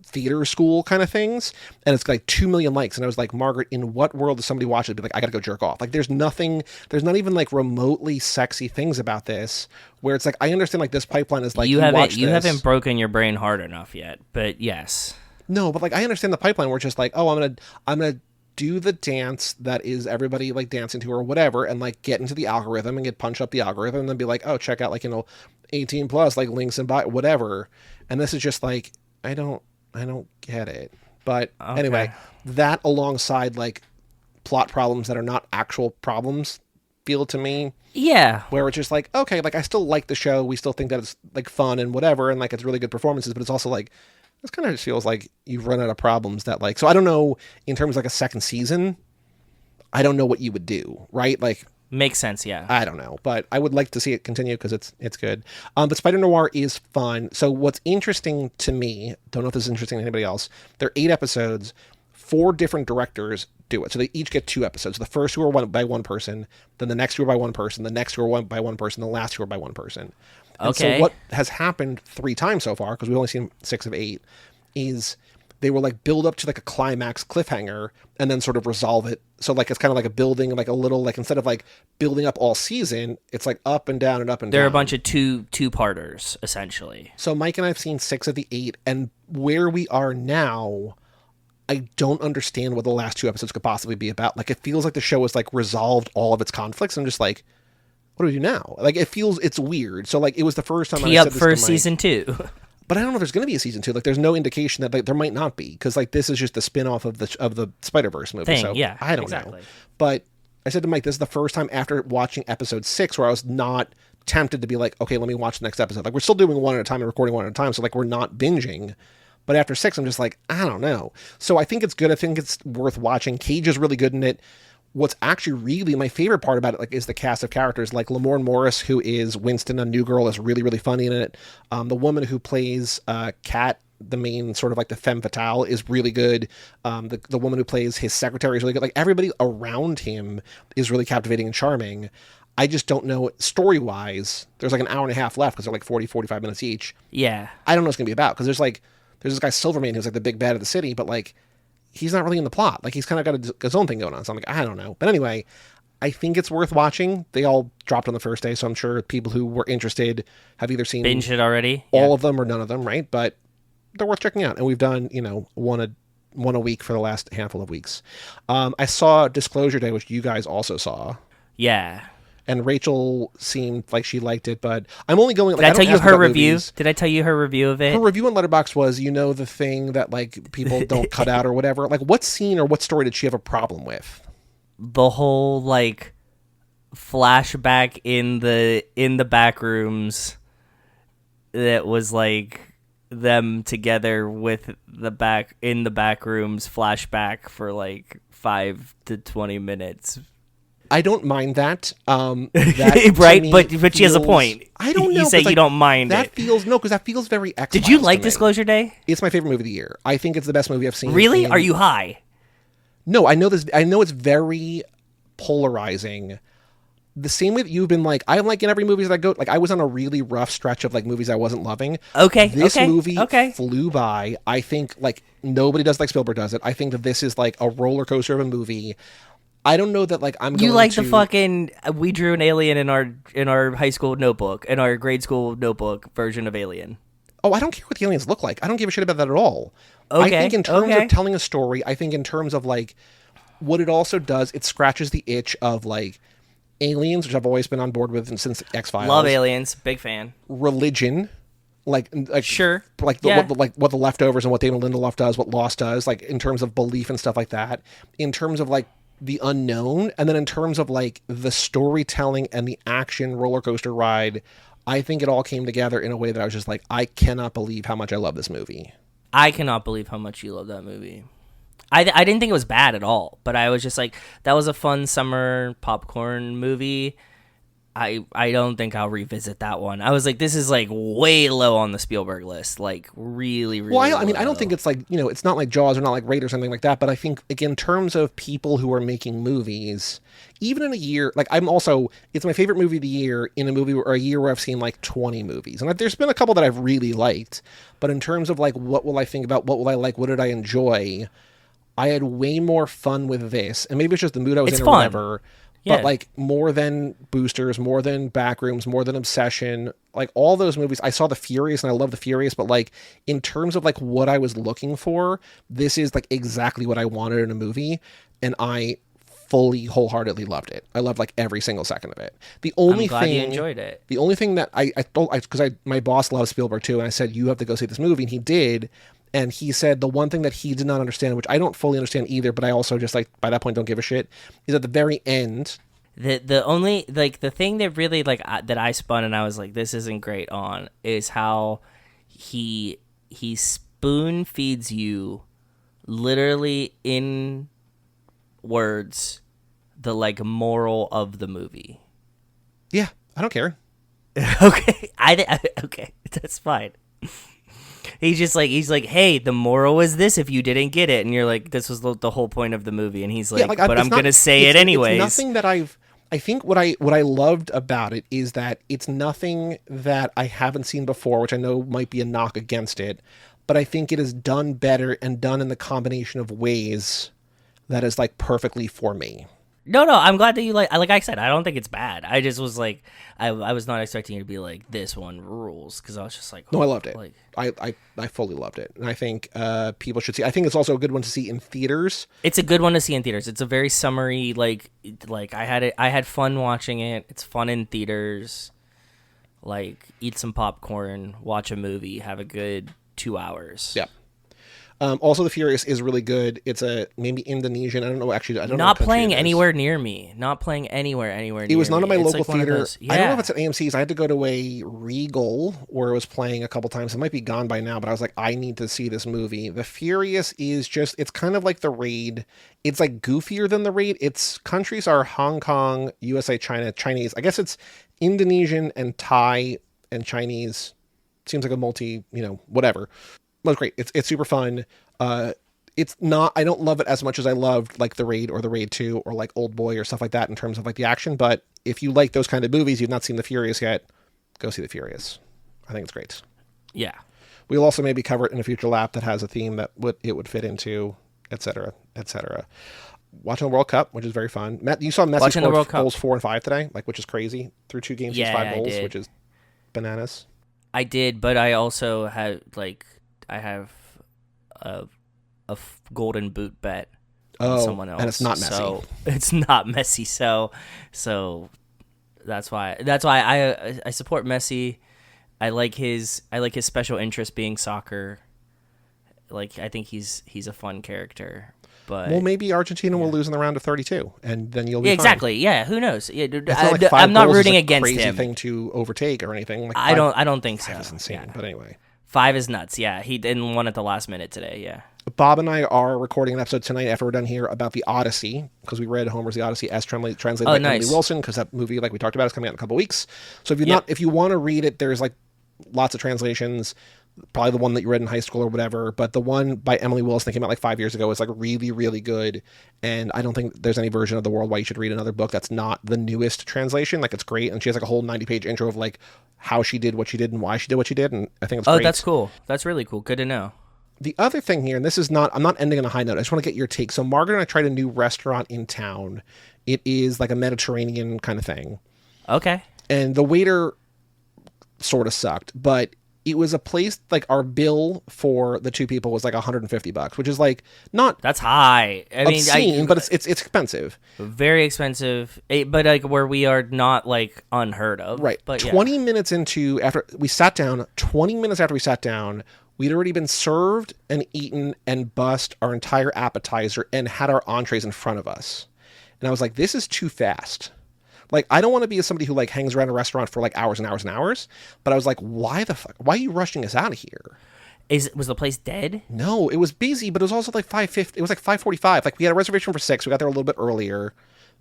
theater school kind of things, and it's like 2 million likes. And I was like, Margaret, in what world does somebody watch it and be like, I gotta go jerk off? Like there's not even like remotely sexy things about this where it's like, I understand like this pipeline is like, you haven't broken your brain hard enough yet, but yes. No, but like I understand the pipeline where it's just like, oh, I'm gonna do the dance that is everybody like dancing to or whatever, and like get into the algorithm and get punched up the algorithm and then be like, oh, check out like, you know, 18 plus like links and buy whatever. And this is just like, I don't get it. But anyway, that alongside like plot problems that are not actual problems feel to me. Yeah. Where it's just like, okay, like I still like the show. We still think that it's like fun and whatever. And like it's really good performances, but it's also like, this kind of just feels like you've run out of problems that like, so I don't know in terms of like a second season, I don't know what you would do, right? Like, makes sense, yeah. I don't know, but I would like to see it continue because it's good. But Spider Noir is fun. So what's interesting to me, don't know if this is interesting to anybody else, there are 8 episodes, 4 different directors do it. So they each get 2 episodes. The first 2 are by one person, then the next 2 are by one person, the next 2 are by one person, the last 2 are by one person. And so what has happened 3 times so far, because we've only seen 6 of 8, is they will like build up to like a climax cliffhanger and then sort of resolve it. So like it's kind of like a building, like a little like instead of like building up all season, it's like up and down and up and down. They're a bunch of two-parters essentially. So Mike and I have seen 6 of the 8, and where we are now, I don't understand what the last 2 episodes could possibly be about. Like it feels like the show has like resolved all of its conflicts. I'm just like, what do we do now? Like it's weird. So like it was the first time I said this for season 2. But I don't know if there's going to be a season 2. Like, there's no indication that like there might not be, because like this is just the spin-off of the Spider-Verse movie. So yeah, I don't know. But I said to Mike, this is the first time after watching episode 6 where I was not tempted to be like, okay, let me watch the next episode. Like we're still doing one at a time and recording one at a time, so like we're not binging. But after 6, I'm just like, I don't know. So I think it's good. I think it's worth watching. Cage is really good in it. What's actually really my favorite part about it, like, is the cast of characters. Like Lamorne Morris, who is Winston on New Girl, is really, really funny in it. The woman who plays Kat, the main sort of like the femme fatale, is really good. The woman who plays his secretary is really good. Like, everybody around him is really captivating and charming. I just don't know, story-wise, there's like an hour and a half left because they're like 40, 45 minutes each. Yeah. I don't know what it's going to be about because there's this guy Silvermane who's like the big bad of the city, but like he's not really in the plot. Like, he's kind of got his own thing going on. So I'm like, I don't know. But anyway, I think it's worth watching. They all dropped on the first day, so I'm sure people who were interested have either seen Binge it already. all of them or none of them, right? But they're worth checking out. And we've done, one a week for the last handful of weeks. I saw Disclosure Day, which you guys also saw. Yeah. And Rachel seemed like she liked it, but I'm only going. Like, Did I tell don't you ask her about review? movies. Did I tell you her review of it? Her review on Letterboxd was, the thing that like people don't cut out or whatever. Like, what scene or what story did she have a problem with? The whole like flashback in the back rooms that was like them together with the back rooms flashback for like 5 to 20 minutes. I don't mind that. That Right, to me but she has a feels- point. I don't know. You say 'cause, like, you don't mind that it. because that feels very X. Did you Files like to me. Disclosure Day? It's my favorite movie of the year. I think it's the best movie I've seen. Really? in- Are you high? No, I know this. I know it's very polarizing. The same way that you've been like, I'm like in every movie that I go. Like, I was on a really rough stretch of like movies I wasn't loving. Okay, This okay, movie okay. flew by. I think like nobody does like Spielberg does it. I think that this is like a roller coaster of a movie. I don't know that like I'm going You like to... the fucking we drew an alien in our high school notebook, in our grade school notebook version of Alien. Oh, I don't care what the aliens look like. I don't give a shit about that at all. I Okay, think in terms okay. of telling a story, I think in terms of like what it also does, it scratches the itch of like aliens, which I've always been on board with since X-Files. Love Aliens, big fan. Religion, like Sure. like Yeah. what the Leftovers and what Damon Lindelof does, what Lost does, like in terms of belief and stuff like that. In terms of like the unknown, and then in terms of like the storytelling and the action roller coaster ride, I think it all came together in a way that I was just like, I cannot believe how much I love this movie. I cannot believe how much you love that movie. I didn't think it was bad at all, but I was just like, that was a fun summer popcorn movie. I don't think I'll revisit that one. I was like, this is like way low on the Spielberg list, like really, really. Well, I mean, I low. don't think it's like, it's not like Jaws or not like Raid or something like that, but I think, again, in terms of people who are making movies, even in a year, like it's my favorite movie of the year in a year where I've seen like 20 movies. And there's been a couple that I've really liked, but in terms of like, what will I think about, what will I like, what did I enjoy, I had way more fun with this. And maybe it's just the mood I was It's in or fun. whatever. Yeah. But like more than Boosters, more than Backrooms, more than Obsession, like all those movies, I saw The Furious and I love The Furious, but like in terms of like what I was looking for, this is like exactly what I wanted in a movie, and I fully wholeheartedly loved it. I loved like every single second of it. The only I'm glad thing you enjoyed it. The only thing that I told, because my boss loves Spielberg too, and I said, you have to go see this movie, and he did. And he said the one thing that he did not understand, which I don't fully understand either, but I also just like by that point don't give a shit, is at the very end. The only like the thing that really like that I spun and I was like, this isn't great on, is how he spoon feeds you literally in words the like moral of the movie. Yeah, I don't care. Okay, okay, that's fine. He's like, hey, the moral is this if you didn't get it, and you're like, this was the whole point of the movie, and he's like, but I'm gonna say it anyways. It's nothing that I think what I loved about it is that it's nothing that I haven't seen before, which I know might be a knock against it, but I think it is done better and done in the combination of ways that is like perfectly for me. No, I'm glad that you like I said, I don't think it's bad. I just was like, I was not expecting you to be like, this one rules, because I was just like, No, I loved it. Like, I fully loved it, and I think people should see. I think it's also a good one to see in theaters. it's a good one to see in theaters. It's a very summery, like I had fun watching it. It's fun in theaters. Like, eat some popcorn, watch a movie, have a good 2 hours. Yeah. Also, The Furious is really good. It's a maybe Indonesian. I don't know. Actually, I don't know. Not what country playing it is. anywhere near me. Not playing anywhere near It was not me. at my It's local like one of theater. those- I don't know if yeah. it's at AMC's. I had to go to a Regal where it was playing a couple times. It might be gone by now, but I was like, I need to see this movie. The Furious is just, it's kind of like The Raid. It's like goofier than The Raid. Its countries are Hong Kong, USA, China, Chinese. I guess it's Indonesian and Thai and Chinese. Seems like a multi, whatever. But it's great. It's super fun. It's not, I don't love it as much as I loved like The Raid or The Raid 2 or like Old Boy or stuff like that in terms of like the action. But if you like those kind of movies, you've not seen The Furious yet, go see The Furious. I think it's great. Yeah. We'll also maybe cover it in a future lap that has a theme that it would fit into, et cetera, et cetera. Watching the World Cup, which is very fun. Matt, you saw Messi Watching the score World Cup. goals 4 and 5 today, which is crazy. Through 2 games, he's Yeah, 5 I goals, did. which is bananas. I did, but I also had I have a golden boot bet on someone else, and it's not Messi. So it's not Messi. So that's why I support Messi. I like his special interest being soccer. Like I think he's a fun character. But Well, maybe Argentina will lose in the round of 32, and then you'll be yeah, fine. exactly. Yeah, who knows? Yeah, dude, It's not like 5 I'm not goals is rooting a against crazy him. thing to overtake or anything. Like I don't think so. 5 is insane, Yeah. but anyway. 5 is nuts. Yeah, he didn't won at the last minute today. Yeah. Bob and I are recording an episode tonight after we're done here about the Odyssey, because we read Homer's The Odyssey as translated by nice. Emily Wilson, because that movie, like we talked about, is coming out in a couple weeks. So Yep. if you want to read it, there's like lots of translations. Probably the one that you read in high school or whatever, but the one by Emily Wilson that came out like 5 years ago is like really, really good. And I don't think there's any version of the world why you should read another book that's not the newest translation. Like it's great, and she has like a whole 90-page intro of like how she did what she did and why she did what she did, and I think it's Oh, great. that's cool. That's really cool. Good to know. The other thing here, and this is not, I'm not ending on a high note. I just want to get your take. So Margaret and I tried a new restaurant in town. It is like a Mediterranean kind of thing. Okay. And the waiter sort of sucked, but it was a place like our bill for the 2 people was like $150, which is like not That's high. I mean, obscene, but it's expensive. very expensive. But like where we are not like unheard of. Right. But 20 minutes into, after we sat down, 20 minutes after we sat down, we'd already been served and eaten and bussed our entire appetizer and had our entrees in front of us. And I was like, this is too fast. Like, I don't want to be somebody who like hangs around a restaurant for like hours and hours and hours, but I was like, why the fuck? Why are you rushing us out of here? Was the place dead? No, it was busy, but it was also like 5:50. It was like 5:45. Like we had a reservation for 6. We got there a little bit earlier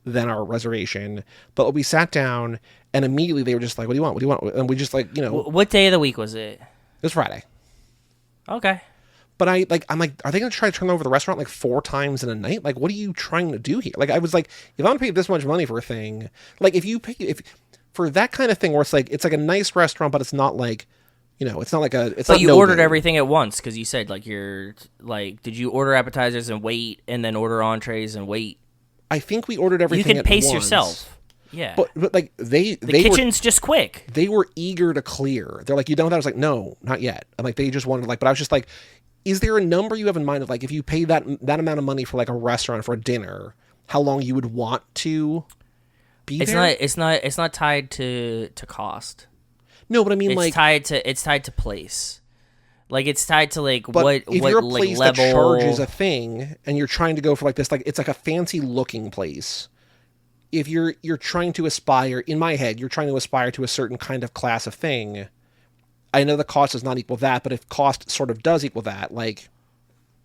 than our reservation, but we sat down and immediately they were just like, what do you want? What do you want? And we just like, What day of the week was it? it was Friday. Okay. But I'm like, are they going to try to turn over the restaurant like 4 times in a night? Like, what are you trying to do here? Like, I was like, if I'm going to pay this much money for a thing, like if for that kind of thing where it's like a nice restaurant, but it's not like, it's not like it's But not you no ordered good. everything at once because you said like you're like, did you order appetizers and wait, and then order entrees and wait? I think we ordered everything. You can at pace once. yourself. Yeah. But like the they kitchen's just quick. they were eager to clear. They're like, you don't. I was like, no, not yet. I'm like, they just wanted like, but I was just like, is there a number you have in mind of like, if you pay that amount of money for like a restaurant for a dinner, how long you would want to be there? It's not tied to cost. No, but I mean It's like, tied to place. Like it's tied to like but what if what you're a like place level that charges a thing and you're trying to go for like this, like it's like a fancy looking place. If you're trying to aspire, in my head, you're trying to aspire to a certain kind of class of thing. I know the cost does not equal that, but if cost sort of does equal that, like,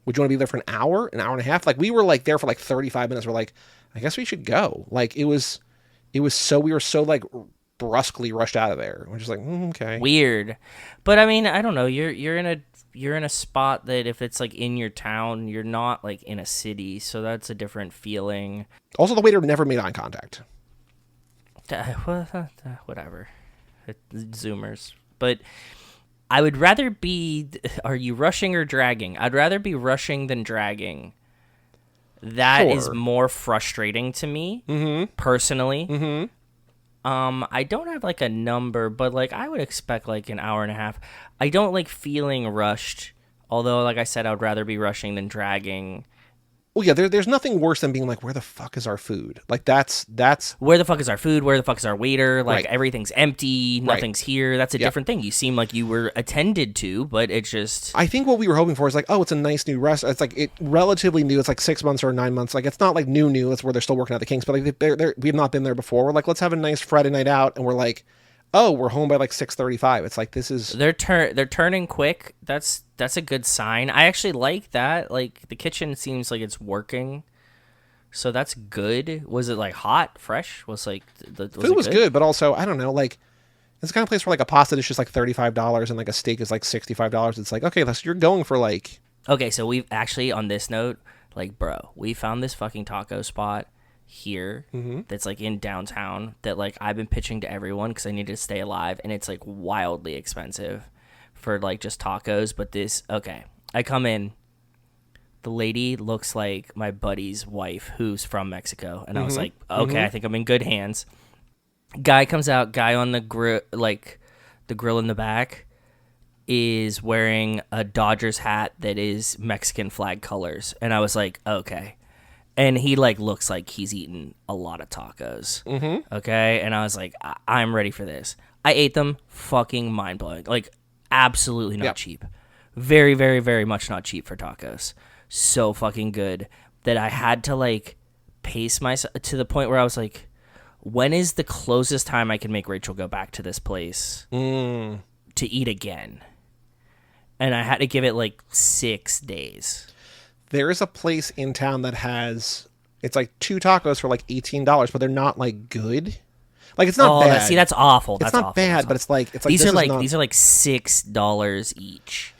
would you want to be there for an hour and a half? Like we were like there for like 35 minutes. We're like, I guess we should go. Like we were so like brusquely rushed out of there. We're just like, okay. weird. But I mean, I don't know. You're in a spot that if it's like in your town, you're not like in a city, so that's a different feeling. Also, the waiter never made eye contact. Whatever. Zoomers. But I would rather be. Are you rushing or dragging? I'd rather be rushing than dragging. That is Sure. more frustrating to me, personally. I don't have like a number, but like I would expect like an hour and a half. I don't like feeling rushed. Although, like I said, I would rather be rushing than dragging. Well, yeah, there's nothing worse than being like, where the fuck is our food? Like that's Where the fuck is our food? Where the fuck is our waiter? Like, Right. everything's empty. Nothing's here. That's a Yep. different thing. You seem like you were attended to, but it's just... I think what we were hoping for is like, oh, it's a nice new restaurant. It's like it relatively new. It's like 6 months or 9 months. Like it's not like new. It's where they're still working out the kinks. But like we have not been there before. We're like, let's have a nice Friday night out, and we're like, oh, we're home by like 6:35. It's like this is They're turning quick. That's a good sign. I actually like that. Like the kitchen seems like it's working, so that's good. Was it like hot, fresh? Was like food was good, but also I don't know, like it's the kind of place where like a pasta dish is like $35 and like a steak is like $65. It's like okay, you're going for like Okay, so we've actually on this note, like, bro, we found this fucking taco spot here that's like in downtown that like I've been pitching to everyone because I needed to stay alive, and it's like wildly expensive for like just tacos. But this, okay, I come in, the lady looks like my buddy's wife who's from Mexico, and I was like, okay, I think I'm in good hands. Guy comes out, guy on the grill, like the grill in the back is wearing a Dodgers hat that is Mexican flag colors, and I was like, okay. And he like looks like he's eaten a lot of tacos. Okay, and I was like, I'm ready for this. I ate them, fucking mind blowing. Like absolutely not Yep. cheap. Very, very, very much not cheap for tacos. So fucking good that I had to like pace myself to the point where I was like, when is the closest time I can make Rachel go back to this place to eat again? And I had to give it like 6 days. there is a place in town that has it's like 2 tacos for like $18, but they're not like good. Like it's not bad. That's awful. It's That's not awful. bad, That's but it's like these this are is like not- these are like $6 each,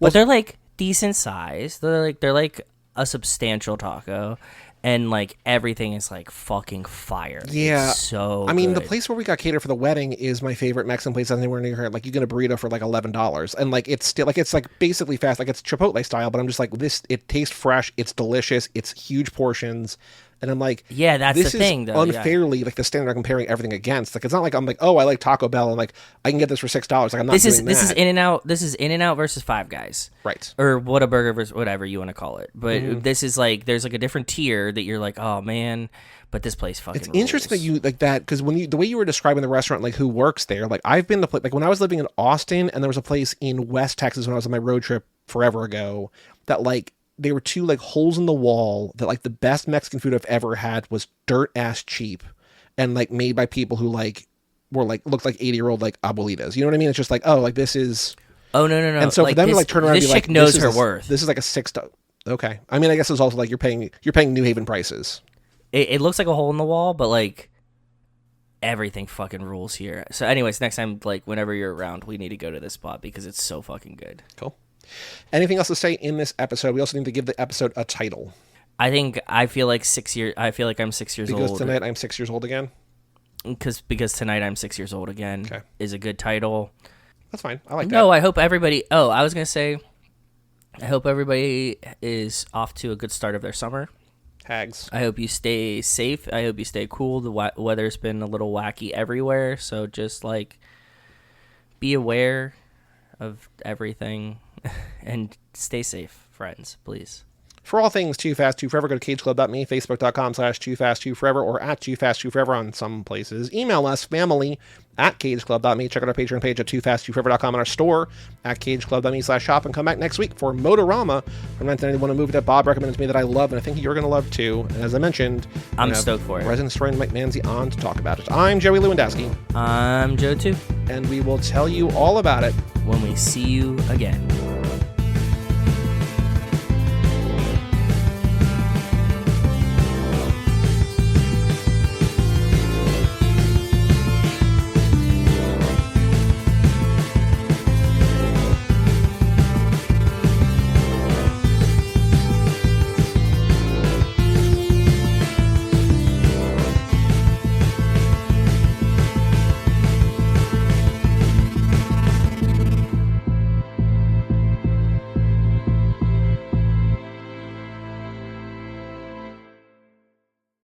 but they're like decent size. They're like a substantial taco, and like everything is like fucking fire. Yeah. It's so I mean, the good. place where we got catered for the wedding is my favorite Mexican place anywhere near here. Like, you get a burrito for like $11, and like it's still like it's like basically fast, like it's Chipotle style. But I'm just like this. It tastes fresh. It's delicious. It's huge portions, and I'm like, Yeah, that's this the is thing, though, yeah. unfairly like the standard I'm comparing everything against. Like, it's not like I'm like, oh, I like Taco Bell, and like I can get this for $6. Like, I'm not. This is doing this is that. In-N-Out. This is In-N-Out versus Five Guys. Right. Or Whataburger versus whatever you want to call it. But this is like there's like a different tier that you're like, oh man, but this place fucking. It's interesting that rules. you like that because when you the way you were describing the restaurant, like who works there, like I've been to like when I was living in Austin, and there was a place in West Texas when I was on my road trip forever ago that like they were 2 like holes in the wall that like the best Mexican food I've ever had was dirt ass cheap and like made by people who like were like looked like 80-year-old like abuelitas. You know what I mean? It's just like, oh, like this is. Oh no. And so for them to like turn around and this be like, chick knows this her is worth. This is like a $6. Okay, I mean, I guess it's also like you're paying New Haven prices. It looks like a hole in the wall, but like everything fucking rules here. So, anyways, next time, like whenever you're around, we need to go to this spot because it's so fucking good. Cool. Anything else to say in this episode? We also need to give the episode a title. I feel like 6 years. I feel like I'm 6 years Because old. tonight I'm 6 years old again. Because tonight I'm 6 years old again. Okay. Is a good title. That's fine. I like that. No, I hope everybody. Oh, I was gonna say, I hope everybody is off to a good start of their summer. Hags. I hope you stay safe. I hope you stay cool. The weather's been a little wacky everywhere, so just like be aware of everything and stay safe, friends, please. For all things Too Fast Too Forever, go to cageclub.me, facebook.com/TooFastTooForever, or at TooFastTooForever on some places. Email us, family@cageclub.me. Check out our Patreon page at TooFastTooForever.com and our store at cageclub.me/shop. And come back next week for Motorama from 1991, a movie that Bob recommended to me that I love, and I think you're going to love too. And as I mentioned, I'm we have stoked for it. Resident historian Mike Manzi on to talk about it. I'm Joey Lewandowski, I'm Joe too. and we will tell you all about it When we see you again.